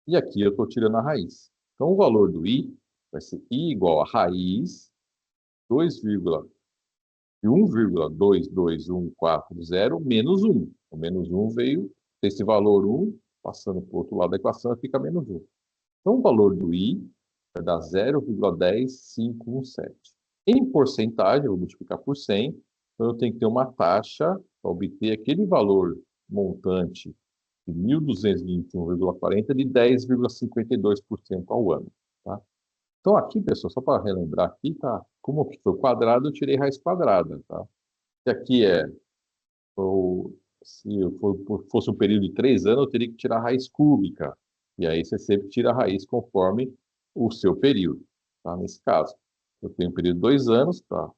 E aqui eu estou tirando a raiz. Então, o valor do i vai ser i igual a raiz 2, de 1,22140 menos 1. O menos 1 veio desse valor 1, passando para o outro lado da equação, fica menos 1. Então, o valor do i vai dar 0,10517. Em porcentagem, eu vou multiplicar por 100, então eu tenho que ter uma taxa para obter aquele valor montante de 1.221,40 de 10,52% ao ano. Tá? Então, aqui, pessoal, só para relembrar aqui, tá? Como foi quadrado, eu tirei raiz quadrada. Tá? Se aqui se fosse um período de 3 anos, eu teria que tirar a raiz cúbica. E aí você sempre tira a raiz conforme o seu período. Tá? Nesse caso, eu tenho um período de 2 anos, para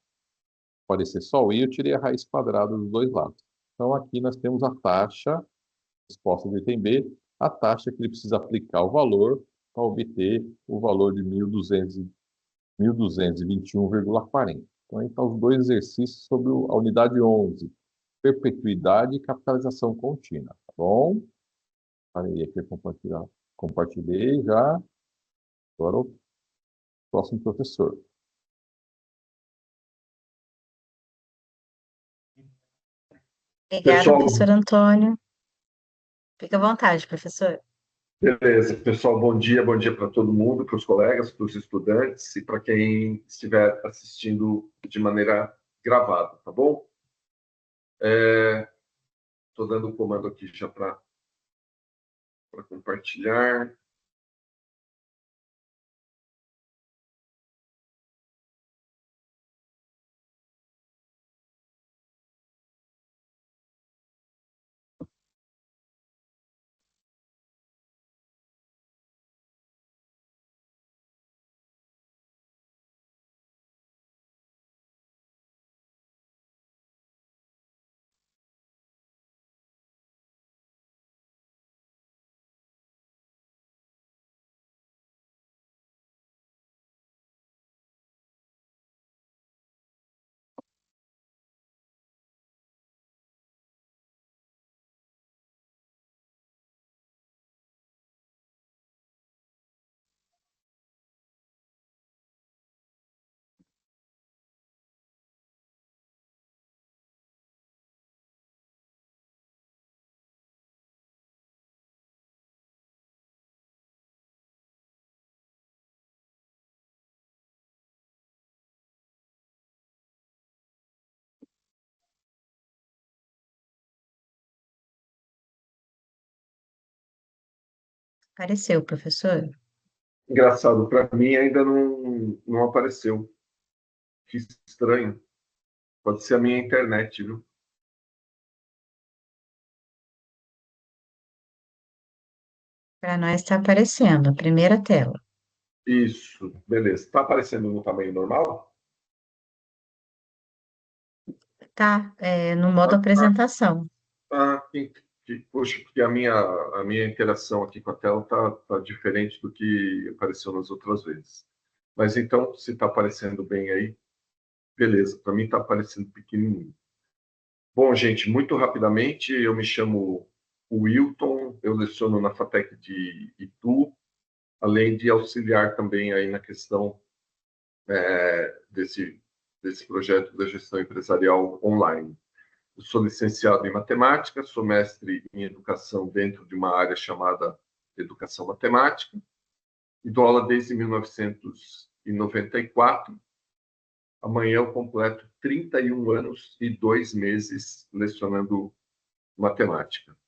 aparecer só o i, eu tirei a raiz quadrada dos dois lados. Então, aqui nós temos a taxa, resposta do item B, a taxa que ele precisa aplicar o valor para obter o valor de 1.221,40. Então, aí estão os dois exercícios sobre a unidade 11, perpetuidade e capitalização contínua. Tá bom? Parei aqui, compartilhei já. Agora o próximo professor. Obrigada, Pessoal, professor Antônio. Fica à vontade, professor. beleza. Pessoal, bom dia para todo mundo, para os colegas, para os estudantes e para quem estiver assistindo de maneira gravada, tá bom? Estou dando o comando aqui já para compartilhar. Apareceu, professor. Engraçado, para mim ainda não apareceu. Que estranho. Pode ser a minha internet, viu? Para nós está aparecendo a primeira tela. Isso, beleza. Está aparecendo no tamanho normal? Tá, no modo apresentação. Poxa, porque a minha interação aqui com a tela tá diferente do que apareceu nas outras vezes. Mas então, se está aparecendo bem aí, beleza. Para mim está aparecendo pequenininho. Bom, gente, muito rapidamente, eu me chamo Wilton, eu leciono na FATEC de Itu, além de auxiliar também aí na questão desse projeto da gestão empresarial online. Eu sou licenciado em matemática, sou mestre em educação dentro de uma área chamada educação matemática, e dou aula desde 1994. Amanhã eu completo 31 anos e 2 meses lecionando matemática.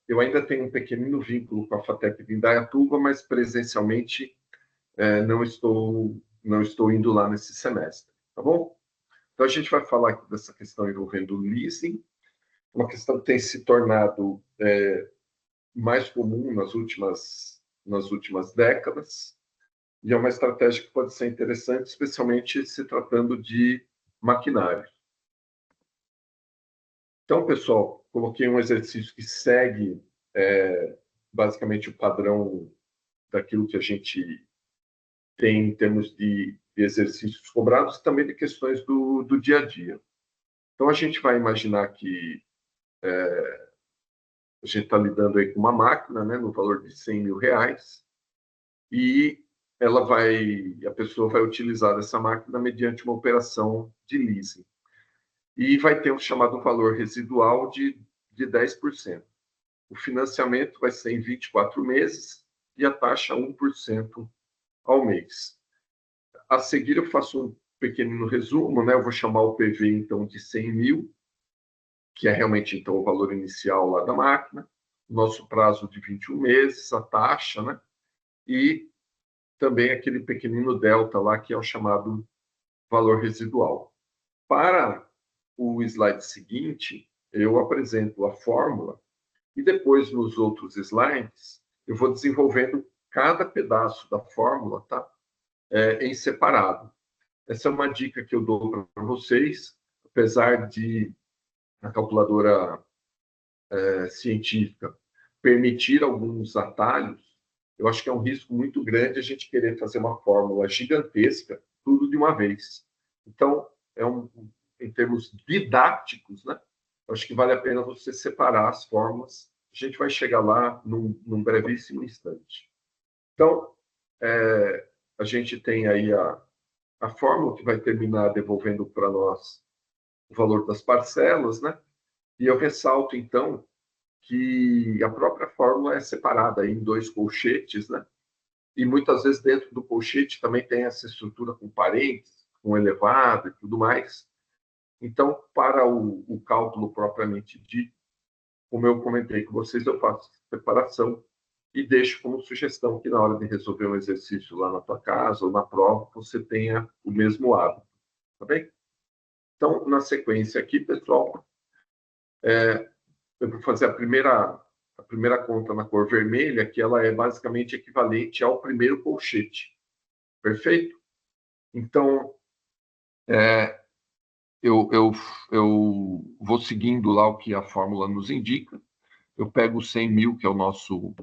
Eu ainda tenho um pequenino vínculo com a FATEC de Indaiatuba, mas presencialmente não estou indo lá nesse semestre, tá bom? Então a gente vai falar aqui dessa questão envolvendo o leasing, uma questão que tem se tornado mais comum nas últimas décadas, e é uma estratégia que pode ser interessante, especialmente se tratando de maquinário. Então, pessoal, coloquei um exercício que segue basicamente o padrão daquilo que a gente tem em termos de exercícios cobrados e também de questões do dia a dia. Então, a gente vai imaginar que a gente está lidando aí com uma máquina, né, no valor de R$100 mil, e a pessoa vai utilizar essa máquina mediante uma operação de leasing. E vai ter um chamado valor residual de 10%. O financiamento vai ser em 24 meses e a taxa 1% ao mês. A seguir, eu faço um pequenino resumo, né? Eu vou chamar o PV, então, de 100 mil, que é realmente, então, o valor inicial lá da máquina, nosso prazo de 21 meses, a taxa, né? E também aquele pequenino delta lá, que é o chamado valor residual. Para o slide seguinte, eu apresento a fórmula e depois, nos outros slides, eu vou desenvolvendo cada pedaço da fórmula, tá? Em separado. Essa é uma dica que eu dou para vocês, apesar de a calculadora científica permitir alguns atalhos, eu acho que é um risco muito grande a gente querer fazer uma fórmula gigantesca, tudo de uma vez. Então, em termos didáticos, né? Eu acho que vale a pena você separar as fórmulas. A gente vai chegar lá num brevíssimo instante. Então, a gente tem aí a fórmula que vai terminar devolvendo para nós o valor das parcelas, né? E eu ressalto, então, que a própria fórmula é separada em 2 colchetes, né? E muitas vezes dentro do colchete também tem essa estrutura com parênteses, com elevado e tudo mais. Então, para o cálculo propriamente dito, como eu comentei com vocês, eu faço separação e deixo como sugestão que na hora de resolver um exercício lá na tua casa ou na prova, você tenha o mesmo hábito, tá bem? Então, na sequência aqui, pessoal, eu vou fazer a primeira conta na cor vermelha, que ela é basicamente equivalente ao primeiro colchete. Perfeito? Então, eu vou seguindo lá o que a fórmula nos indica. Eu pego 100 mil, que é o nosso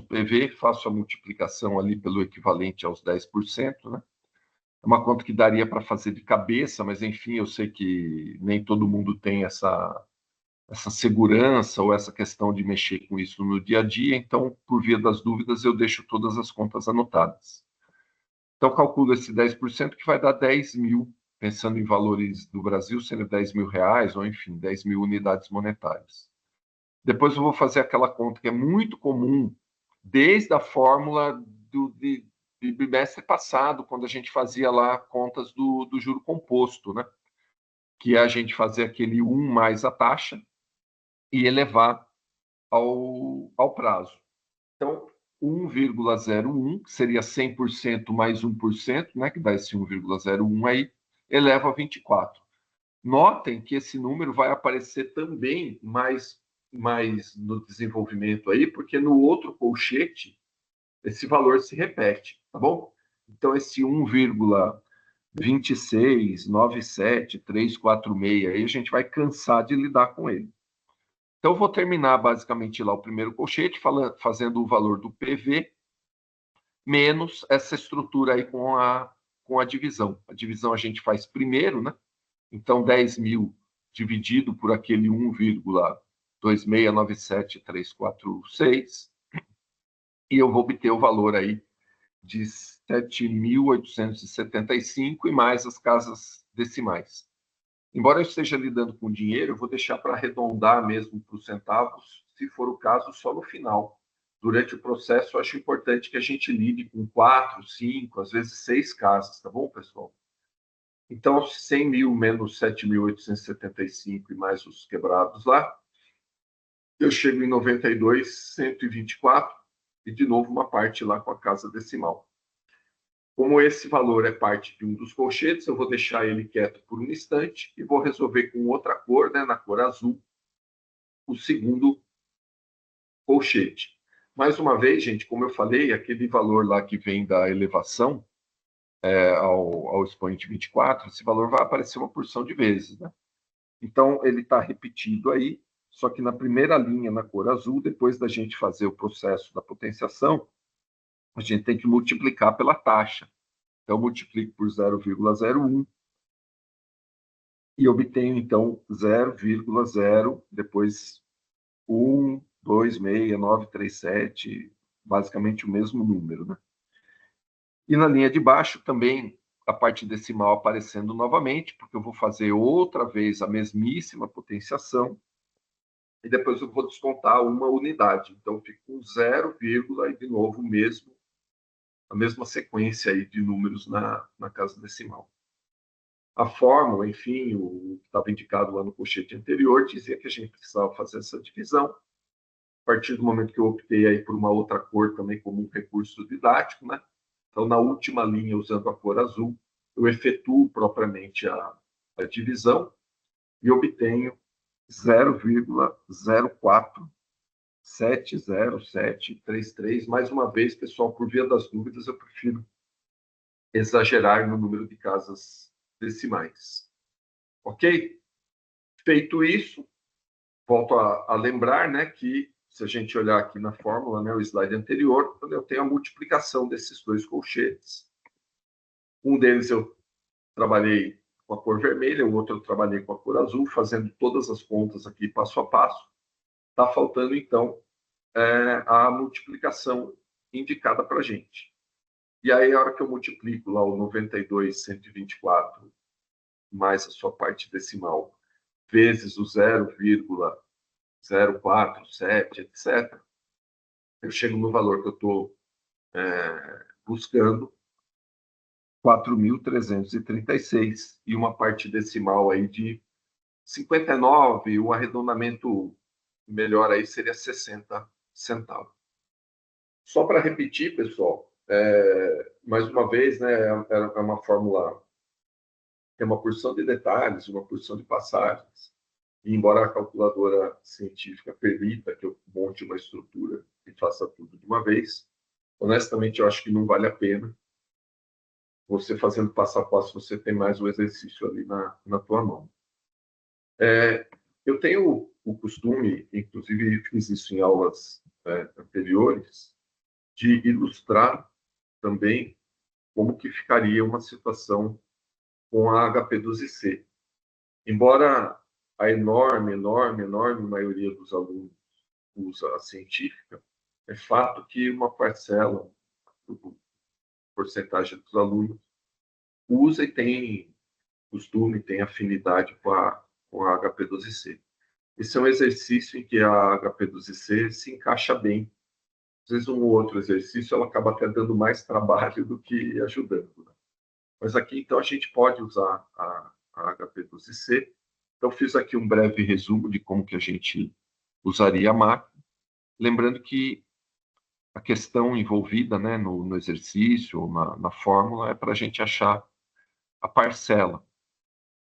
PV, faço a multiplicação ali pelo equivalente aos 10%, né? É uma conta que daria para fazer de cabeça, mas, enfim, eu sei que nem todo mundo tem essa segurança ou essa questão de mexer com isso no dia a dia, então, por via das dúvidas, eu deixo todas as contas anotadas. Então, calculo esse 10%, que vai dar 10 mil, pensando em valores do Brasil, sendo 10 mil reais, ou, enfim, 10 mil unidades monetárias. Depois eu vou fazer aquela conta que é muito comum, desde a fórmula do bimestre passado, quando a gente fazia lá contas do juro composto, né? Que é a gente fazer aquele 1 mais a taxa e elevar ao prazo. Então, 1,01, que seria 100% mais 1%, né, que dá esse 1,01 aí, eleva a 24. Notem que esse número vai aparecer também mais mais no desenvolvimento aí, porque no outro colchete esse valor se repete, tá bom? Então, esse 1,2697346, aí a gente vai cansar de lidar com ele. Então, eu vou terminar basicamente lá o primeiro colchete, fazendo o valor do PV, menos essa estrutura aí com a divisão. A divisão a gente faz primeiro, né? Então, 10.000 dividido por aquele 1,2697346, e eu vou obter o valor aí de 7.875 e mais as casas decimais. Embora eu esteja lidando com dinheiro, eu vou deixar para arredondar mesmo para os centavos, se for o caso, só no final. Durante o processo, eu acho importante que a gente lide com 4, 5, às vezes 6 casas, tá bom, pessoal? Então, 100.000 menos 7.875 e mais os quebrados lá, eu chego em 92.124 e, de novo, uma parte lá com a casa decimal. Como esse valor é parte de um dos colchetes, eu vou deixar ele quieto por um instante e vou resolver com outra cor, né, na cor azul, o segundo colchete. Mais uma vez, gente, como eu falei, aquele valor lá que vem da elevação ao expoente 24, esse valor vai aparecer uma porção de vezes, né? Então, ele está repetido aí, só que na primeira linha, na cor azul, depois da gente fazer o processo da potenciação, a gente tem que multiplicar pela taxa. Então, eu multiplico por 0,01 e obtenho, então, 0,0, depois 1, 2, 6, 9, 3, 7, basicamente o mesmo número, né? E na linha de baixo também a parte decimal aparecendo novamente, porque eu vou fazer outra vez a mesmíssima potenciação, e depois eu vou descontar uma unidade. Então, eu fico com 0, e de novo a mesma sequência aí de números na casa decimal. A fórmula, enfim, o que estava indicado lá no colchete anterior, dizia que a gente precisava fazer essa divisão. A partir do momento que eu optei aí por uma outra cor também como um recurso didático, né? Então, na última linha, usando a cor azul, eu efetuo propriamente a divisão e obtenho 0,0470733. Mais uma vez, pessoal, por via das dúvidas, eu prefiro exagerar no número de casas decimais. Ok? Feito isso, volto a lembrar, né, que se a gente olhar aqui na fórmula, né, o slide anterior, eu tenho a multiplicação desses dois colchetes. Um deles eu trabalhei com a cor vermelha, o outro eu trabalhei com a cor azul, fazendo todas as contas aqui passo a passo. Está faltando, então, a multiplicação indicada para a gente. E aí, a hora que eu multiplico lá o 92.124 mais a sua parte decimal, vezes o 0,047, etc., eu chego no valor que eu estou buscando, 4.336, e uma parte decimal aí de 59, o arredondamento melhor aí seria 60 centavos. Só para repetir, pessoal, mais uma vez, né, é uma fórmula, é uma porção de detalhes, uma porção de passagens. E embora a calculadora científica permita que eu monte uma estrutura e faça tudo de uma vez, honestamente, eu acho que não vale a pena. Você fazendo passo a passo, você tem mais o exercício ali na tua mão. Eu tenho o costume, inclusive fiz isso em aulas anteriores, de ilustrar também como que ficaria uma situação com a HP12C. Embora a enorme maioria dos alunos usa a científica, é fato que uma parcela, porcentagem dos alunos, usa e tem costume, tem afinidade com a HP12C. Esse é um exercício em que a HP12C se encaixa bem. Às vezes, um ou outro exercício ela acaba até dando mais trabalho do que ajudando, né? Mas aqui, então, a gente pode usar a HP12C. Então, fiz aqui um breve resumo de como que a gente usaria a máquina. Lembrando que a questão envolvida, né, no exercício, na fórmula, é para a gente achar a parcela.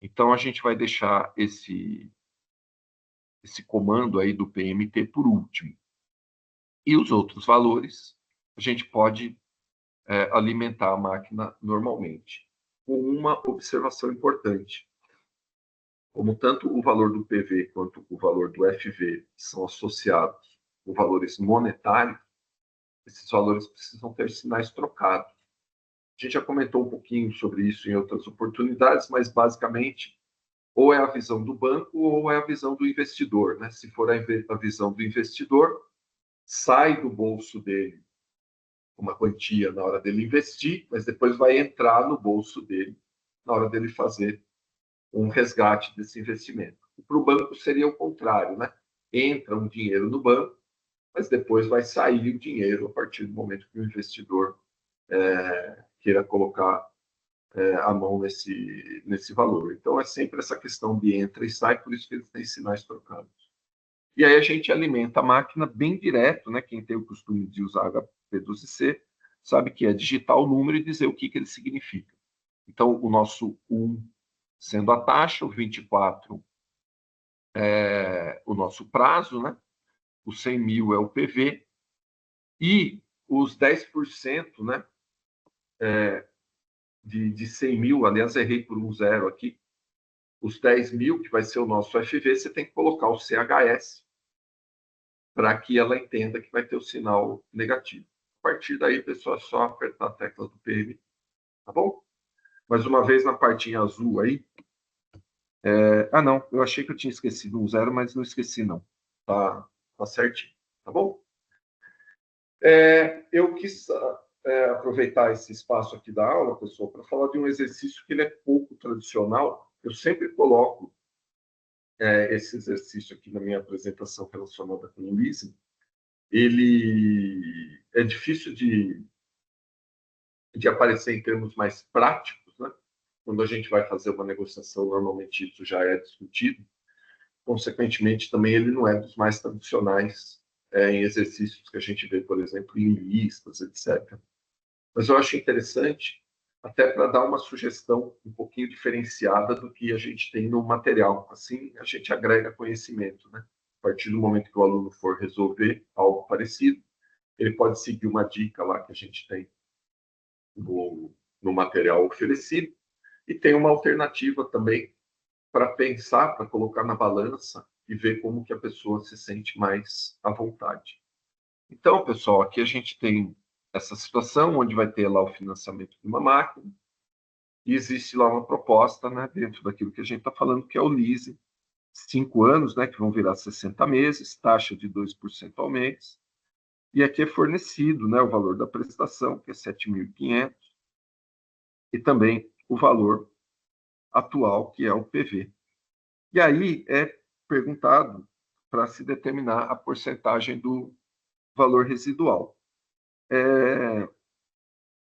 Então, a gente vai deixar esse comando aí do PMT por último. E os outros valores, a gente pode alimentar a máquina normalmente. Com uma observação importante. Como tanto o valor do PV quanto o valor do FV são associados com valores monetários, esses valores precisam ter sinais trocados. A gente já comentou um pouquinho sobre isso em outras oportunidades, mas basicamente ou é a visão do banco ou é a visão do investidor, né? Se for a visão do investidor, sai do bolso dele uma quantia na hora dele investir, mas depois vai entrar no bolso dele na hora dele fazer um resgate desse investimento. Para o banco seria o contrário, né? Entra um dinheiro no banco, mas depois vai sair o dinheiro a partir do momento que o investidor queira colocar a mão nesse valor. Então, é sempre essa questão de entra e sai, por isso que eles têm sinais trocados. E aí a gente alimenta a máquina bem direto, né? Quem tem o costume de usar HP12C sabe que é digitar o número e dizer o que ele significa. Então, o nosso 1 sendo a taxa, o 24 é o nosso prazo, né? O 100 mil é o PV, e os 10%, né? De 100 mil, aliás, errei por um zero aqui, os 10 mil, que vai ser o nosso FV, você tem que colocar o CHS para que ela entenda que vai ter o sinal negativo. A partir daí, pessoal, é só apertar a tecla do PM, tá bom? Mais uma vez na partinha azul aí. Não, eu achei que eu tinha esquecido um zero, mas não esqueci, não. Tá certinho, tá bom? Eu quis aproveitar esse espaço aqui da aula, pessoal, para falar de um exercício que ele é pouco tradicional. Eu sempre coloco esse exercício aqui na minha apresentação relacionada com o leasing. Ele é difícil de aparecer em termos mais práticos, né? Quando a gente vai fazer uma negociação, normalmente isso já é discutido. Consequentemente, também ele não é dos mais tradicionais em exercícios que a gente vê, por exemplo, em listas, etc. Mas eu acho interessante, até para dar uma sugestão um pouquinho diferenciada do que a gente tem no material. Assim, a gente agrega conhecimento, né? A partir do momento que o aluno for resolver algo parecido, ele pode seguir uma dica lá que a gente tem no material oferecido, e tem uma alternativa também para pensar, para colocar na balança e ver como que a pessoa se sente mais à vontade. Então, pessoal, aqui a gente tem essa situação onde vai ter lá o financiamento de uma máquina e existe lá uma proposta, né, dentro daquilo que a gente está falando, que é o leasing, 5 anos, né, que vão virar 60 meses, taxa de 2% ao mês, e aqui é fornecido, né, o valor da prestação, que é 7.500, e também o valor atual, que é o PV. E aí é perguntado para se determinar a porcentagem do valor residual.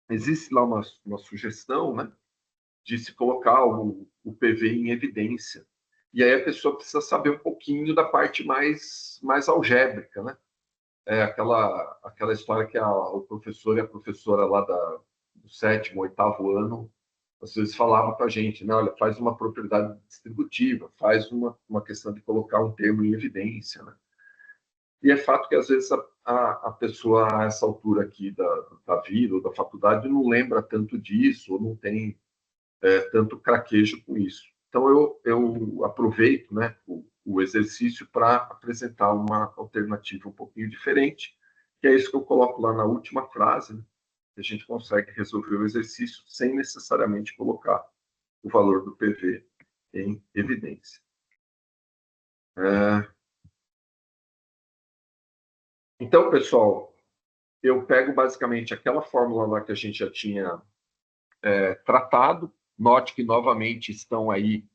Existe lá uma sugestão, né, de se colocar o PV em evidência. E aí a pessoa precisa saber um pouquinho da parte mais algébrica, né? Aquela história que o professor e a professora lá do 7º, 8º ano, às vezes falava para a gente, né? Olha, faz uma propriedade distributiva, faz uma questão de colocar um termo em evidência, né? E é fato que, às vezes, a pessoa, a essa altura aqui da vida ou da faculdade, não lembra tanto disso, ou não tem tanto craquejo com isso. Então, eu aproveito, né, o exercício para apresentar uma alternativa um pouquinho diferente, que é isso que eu coloco lá na última frase, né, que a gente consegue resolver o exercício sem necessariamente colocar o valor do PV em evidência. Então, pessoal, eu pego basicamente aquela fórmula lá que a gente já tinha tratado. Note que novamente estão aí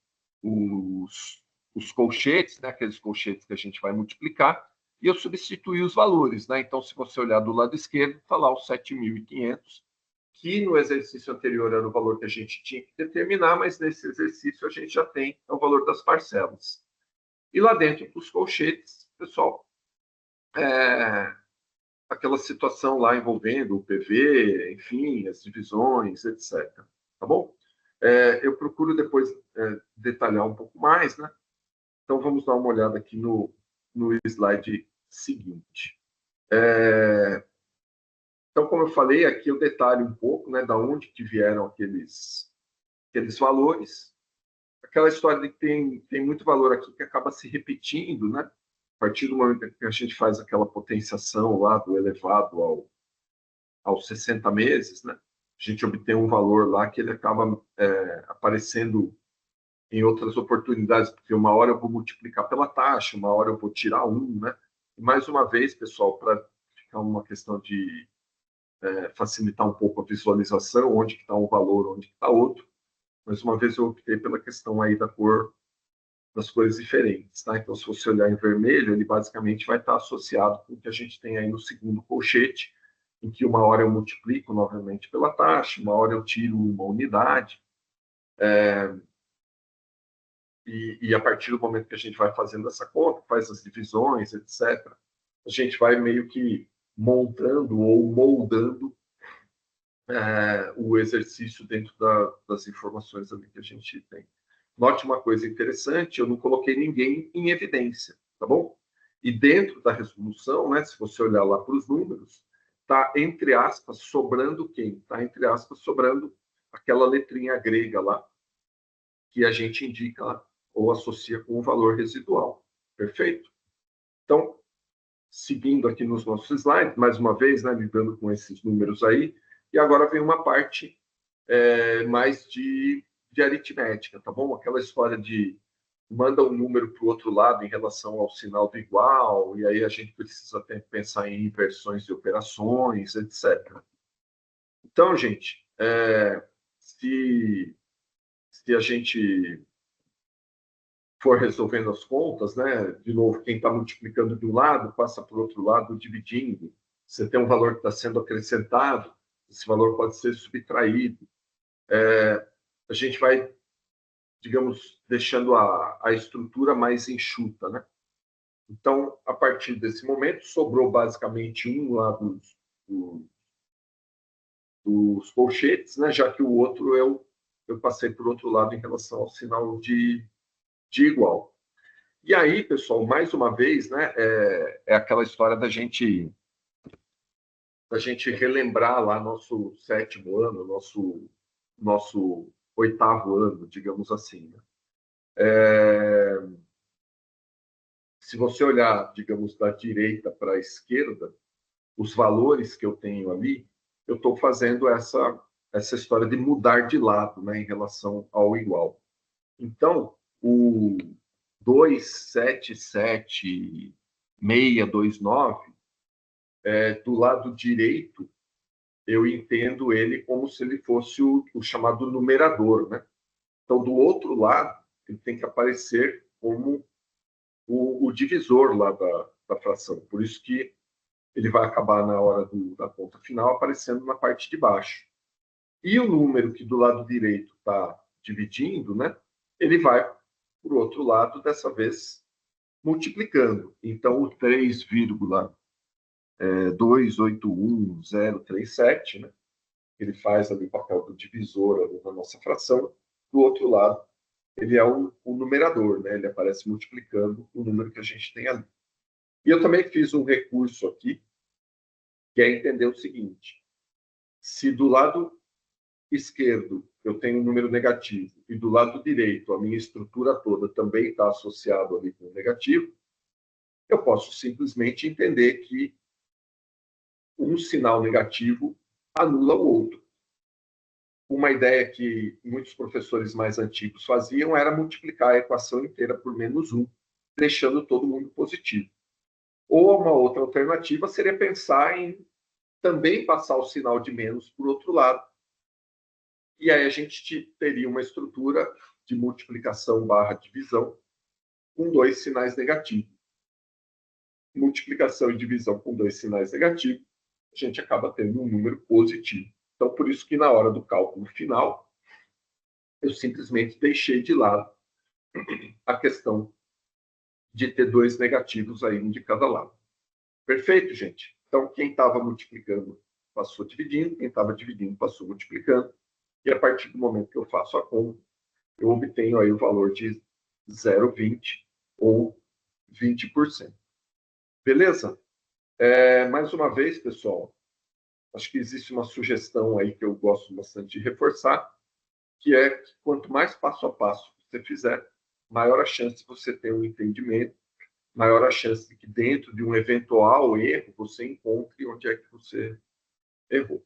os colchetes, né, aqueles colchetes que a gente vai multiplicar, e eu substituí os valores, né? Então, se você olhar do lado esquerdo, está lá os 7.500, que no exercício anterior era o valor que a gente tinha que determinar, mas nesse exercício a gente já tem o valor das parcelas. E lá dentro dos colchetes, pessoal, aquela situação lá envolvendo o PV, enfim, as divisões, etc. Tá bom? Eu procuro depois detalhar um pouco mais, né? Então, vamos dar uma olhada aqui no slide seguinte. Então, como eu falei, aqui eu detalho um pouco, né, da onde que vieram aqueles valores. Aquela história de que tem muito valor aqui que acaba se repetindo, né? A partir do momento que a gente faz aquela potenciação lá do elevado aos 60 meses, né? A gente obtém um valor lá que ele acaba aparecendo em outras oportunidades, porque uma hora eu vou multiplicar pela taxa, uma hora eu vou tirar né? E mais uma vez, pessoal, para ficar uma questão de facilitar um pouco a visualização, onde que está um valor, onde que está outro, mais uma vez eu optei pela questão aí das cores diferentes, tá? Então, se você olhar em vermelho, ele basicamente vai estar associado com o que a gente tem aí no segundo colchete, em que uma hora eu multiplico novamente pela taxa, uma hora eu tiro uma unidade, e a partir do momento que a gente vai fazendo essa conta, faz as divisões, etc., a gente vai meio que montando ou moldando o exercício dentro das informações ali que a gente tem. Note uma coisa interessante, eu não coloquei ninguém em evidência, tá bom? E dentro da resolução, né, se você olhar lá para os números, está, entre aspas, sobrando quem? Está, entre aspas, sobrando aquela letrinha grega lá, que a gente indica ou associa com o valor residual. Perfeito? Então, seguindo aqui nos nossos slides, mais uma vez, né, lidando com esses números aí, e agora vem uma parte mais de aritmética, tá bom? Aquela história de manda um número para o outro lado em relação ao sinal do igual, e aí a gente precisa pensar em inversões de operações, etc. Então, gente, se a gente for resolvendo as contas, né? De novo, quem está multiplicando de um lado passa para o outro lado dividindo. Você tem um valor que está sendo acrescentado, esse valor pode ser subtraído. A gente vai, digamos, deixando a estrutura mais enxuta, né? Então, a partir desse momento, sobrou basicamente um lá dos colchetes, né? Já que o outro eu passei por outro lado em relação ao sinal de igual. E aí, pessoal, mais uma vez, né, aquela história da gente relembrar lá nosso 7º ano, nosso 8º ano, digamos assim. Né? Se você olhar, digamos, da direita para a esquerda, os valores que eu tenho ali, eu estou fazendo essa história de mudar de lado, né, em relação ao igual. Então, o 277,629, do lado direito, eu entendo ele como se ele fosse o chamado numerador, né? Então, do outro lado, ele tem que aparecer como o divisor lá da fração. Por isso que ele vai acabar na hora da conta final aparecendo na parte de baixo. E o número que do lado direito está dividindo, né? Ele vai para o outro lado, dessa vez multiplicando. Então, o 3,281037, né? Ele faz ali o papel do divisor ali na nossa fração. Do outro lado, ele é o numerador, né? Ele aparece multiplicando o número que a gente tem ali. E eu também fiz um recurso aqui, que é entender o seguinte: se do lado esquerdo eu tenho um número negativo e do lado direito a minha estrutura toda também está associada ali com o negativo, eu posso simplesmente entender que um sinal negativo anula o outro. Uma ideia que muitos professores mais antigos faziam era multiplicar a equação inteira por -1, deixando todo mundo positivo. Ou uma outra alternativa seria pensar em também passar o sinal de menos para o outro lado. E aí a gente teria uma estrutura de multiplicação barra divisão com 2 sinais negativos. Multiplicação e divisão com 2 sinais negativos, a gente acaba tendo um número positivo. Então, por isso que na hora do cálculo final, eu simplesmente deixei de lado a questão de ter 2 negativos aí um de cada lado. Perfeito, gente? Então, quem estava multiplicando passou dividindo, quem estava dividindo passou multiplicando, e a partir do momento que eu faço a conta, eu obtenho aí o valor de 0,20, ou 20%. Beleza? Mais uma vez, pessoal, acho que existe uma sugestão aí que eu gosto bastante de reforçar, que é que quanto mais passo a passo você fizer, maior a chance de você ter um entendimento, maior a chance de que dentro de um eventual erro você encontre onde é que você errou.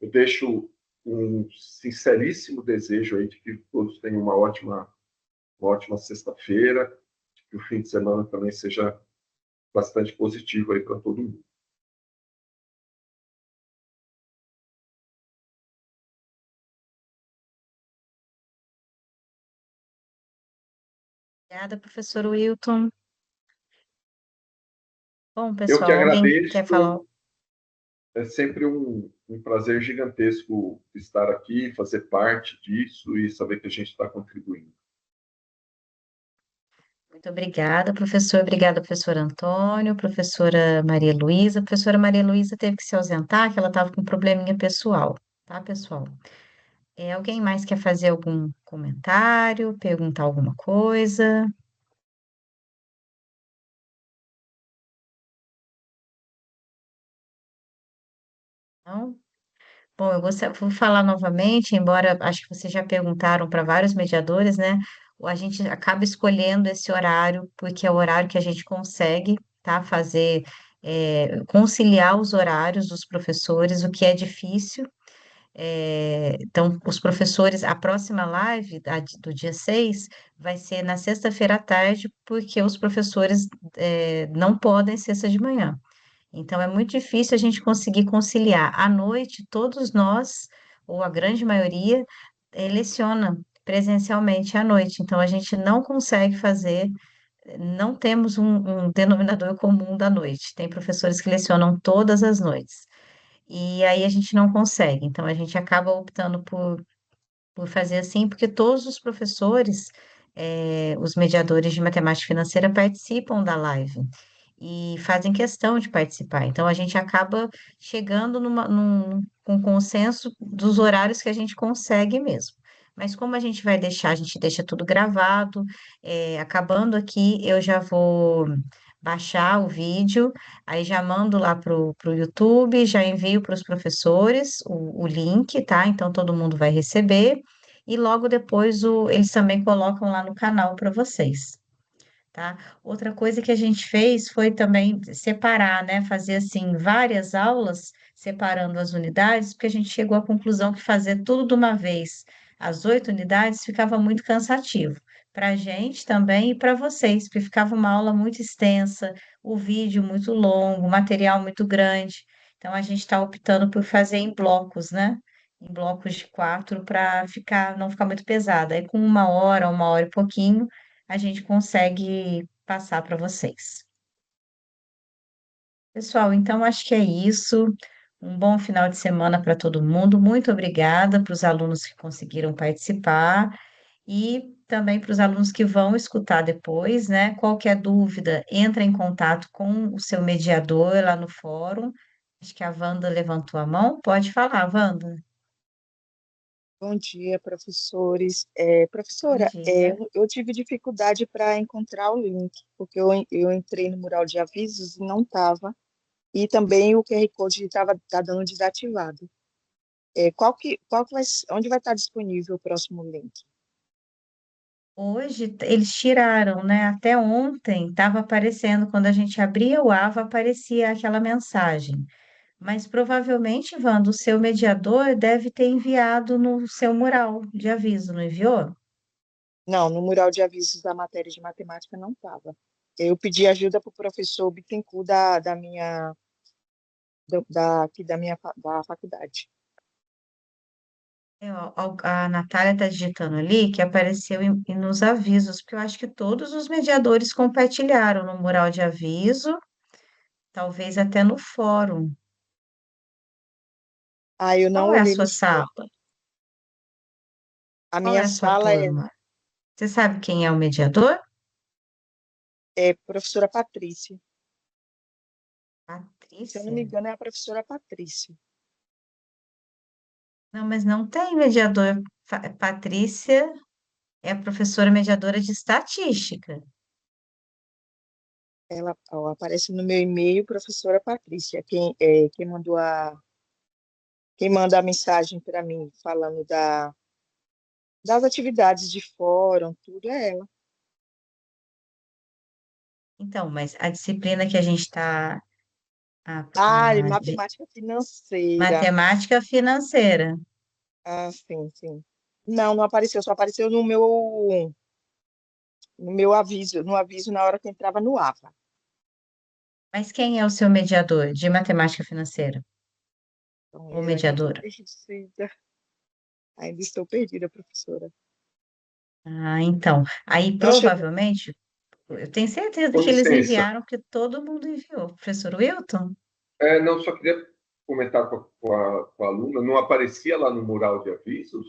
Eu deixo um sinceríssimo desejo aí de que todos tenham uma ótima sexta-feira, que o fim de semana também seja bastante positivo aí para todo mundo. Obrigada, professor Wilton. Bom, Eu que pessoal, alguém quer falar? agradeço, é sempre um prazer gigantesco estar aqui, fazer parte disso e saber que a gente está contribuindo. Muito obrigada, professor. Obrigada, professor Antônio, professora Maria Luísa. A professora Maria Luísa teve que se ausentar, que ela estava com um probleminha pessoal, tá, pessoal? Alguém mais quer fazer algum comentário, perguntar alguma coisa? Não? Bom, vou falar novamente, embora acho que vocês já perguntaram para vários mediadores, né? A gente acaba escolhendo esse horário porque é o horário que a gente consegue, tá? Fazer, conciliar os horários dos professores, o que é difícil. Então, os professores, a próxima live do dia 6 vai ser na sexta-feira à tarde, porque os professores, não podem sexta de manhã. Então, é muito difícil a gente conseguir conciliar. À noite, todos nós, ou a grande maioria, leciona presencialmente à noite. Então, a gente não consegue fazer, não temos um denominador comum da noite. Tem professores que lecionam todas as noites. E aí a gente não consegue. Então, a gente acaba optando por fazer assim, porque todos os professores, os mediadores de matemática financeira participam da live e fazem questão de participar. Então, a gente acaba chegando com consenso dos horários que a gente consegue mesmo. Mas como a gente deixa tudo gravado, acabando aqui, eu já vou baixar o vídeo, aí já mando lá para o YouTube, já envio para os professores o link, tá? Então todo mundo vai receber, e logo depois eles também colocam lá no canal para vocês, tá? Outra coisa que a gente fez foi também separar, né? Fazer assim várias aulas, separando as unidades, porque a gente chegou à conclusão que fazer tudo de uma vez, as 8 unidades, ficava muito cansativo. Para a gente também e para vocês, porque ficava uma aula muito extensa, o vídeo muito longo, o material muito grande. Então a gente está optando por fazer em blocos, né? Em blocos de 4 para não ficar muito pesado. Aí com uma hora e pouquinho a gente consegue passar para vocês. Pessoal, então acho que é isso. Um bom final de semana para todo mundo. Muito obrigada para os alunos que conseguiram participar e também para os alunos que vão escutar depois, né? Qualquer dúvida, entra em contato com o seu mediador lá no fórum. Acho que a Wanda levantou a mão. Pode falar, Wanda. Bom dia, professores. Bom Professora, dia. eu tive dificuldade para encontrar o link, porque eu entrei no mural de avisos e não estava, e também o QR Code estava dando desativado. Qual que onde vai estar disponível o próximo link? Hoje eles tiraram, né? Até ontem estava aparecendo, quando a gente abria o AVA, aparecia aquela mensagem. Mas provavelmente, Wanda, o seu mediador deve ter enviado no seu mural de aviso, não enviou? Não, no mural de avisos da matéria de matemática não estava. Eu pedi ajuda para o professor Bittencourt aqui da faculdade. A Natália está digitando ali que apareceu nos avisos, porque eu acho que todos os mediadores compartilharam no mural de aviso, talvez até no fórum. Eu não Qual é a olhei sua no sala? fórum. A Qual minha é a sua sala turma? Você sabe quem é o mediador? é professora Patrícia. Se eu não me Patrícia? engano, é a professora Patrícia. Não, mas não tem mediador. Patrícia é a professora mediadora de estatística. Ela, ó, aparece no meu e-mail, professora Patrícia, quem mandou quem manda a mensagem para mim falando das atividades de fórum, tudo é ela. Então, mas a disciplina que a gente está, a, Ah, e de matemática financeira. matemática financeira. Ah, sim, sim. Não, não apareceu, só apareceu no meu aviso, no aviso na hora que eu entrava no AVA. Mas quem é o seu mediador de matemática financeira? Então, Ou eu ainda estou mediadora? perdida, ainda estou perdida, professora. Ah, então. Aí Não chegou. provavelmente, eu tenho certeza Com que eles licença. enviaram, porque todo mundo enviou. Professor Wilton? Não, só queria comentar com a aluna, não aparecia lá no mural de avisos?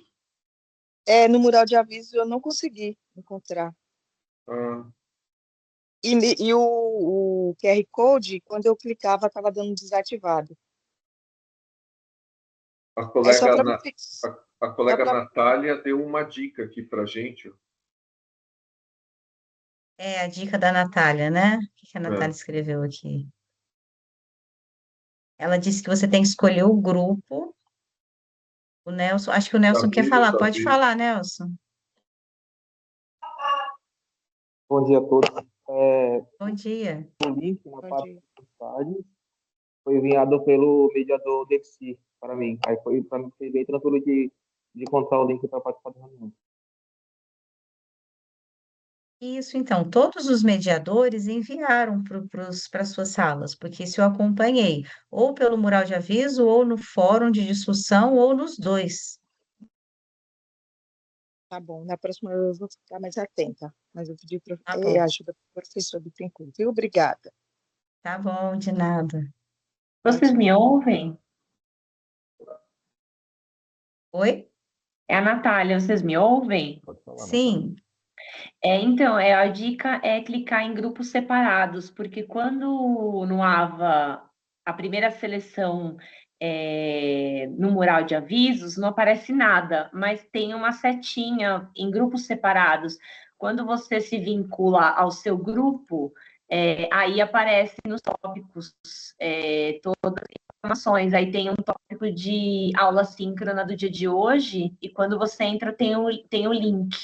É, no mural de aviso eu não consegui encontrar. Ah, E o QR Code, quando eu clicava, estava dando desativado. a É só colega, para a só colega para Natália deu uma dica aqui para a gente. É a dica da Natália, né? O que que a Natália É, escreveu aqui? Ela disse que você tem que escolher o grupo. O Nelson, acho que o Nelson quer falar. Pode avisos. falar, Nelson. Bom dia a todos. Bom dia. O link na Bom parte dia. de mensagens foi enviado pelo mediador Dexi para mim. Aí foi para mim foi bem tranquilo de encontrar o link para participar da reunião. Isso, então, todos os mediadores enviaram para suas salas, porque isso eu acompanhei, ou pelo mural de aviso, ou no fórum de discussão, ou nos dois. Tá bom, na próxima eu vou ficar mais atenta. Mas eu pedi Tá bom, ajuda do professor do Bittencourt, viu? Obrigada. tá bom, de nada. Tchau, Vocês tchau. me ouvem? Oi? É a Natália, vocês me ouvem? Pode falar, Natália. Sim, Então, a dica é clicar em grupos separados, porque quando no AVA, a primeira seleção no mural de avisos, não aparece nada, mas tem uma setinha em grupos separados. Quando você se vincula ao seu grupo, aí aparece nos tópicos todas as informações. Aí tem um tópico de aula síncrona do dia de hoje, e quando você entra, tem o link.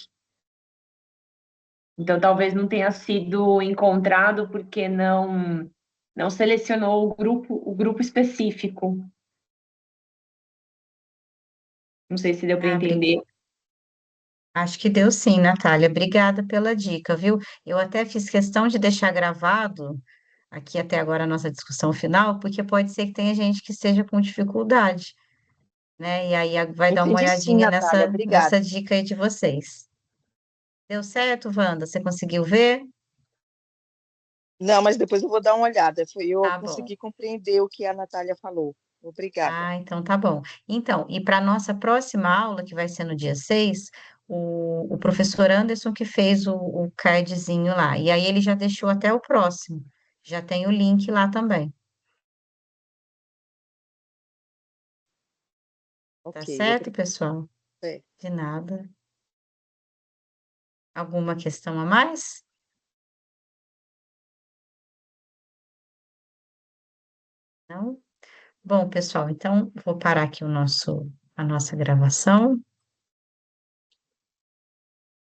Então, talvez não tenha sido encontrado porque não selecionou o grupo específico. Não sei se deu para ah, entender. acho que deu sim, Natália. Obrigada pela dica, viu? Eu até fiz questão de deixar gravado aqui até agora a nossa discussão final, porque pode ser que tenha gente que esteja com dificuldade, né? E aí vai dar uma Entendi sim, olhadinha Natália. nessa Obrigada. dica aí de vocês. Deu certo, Wanda? Você conseguiu ver? Não, mas depois eu vou dar uma olhada. Eu Tá bom. consegui compreender o que a Natália falou. Obrigada. Ah, então tá bom. Então, e para a nossa próxima aula, que vai ser no dia 6, o professor Anderson que fez o cardzinho lá. E aí ele já deixou até o próximo. Já tem o link lá também. Tá Ok, certo, obrigada. pessoal? De nada. Alguma questão a mais? Não? Bom, pessoal, então vou parar aqui a nossa gravação.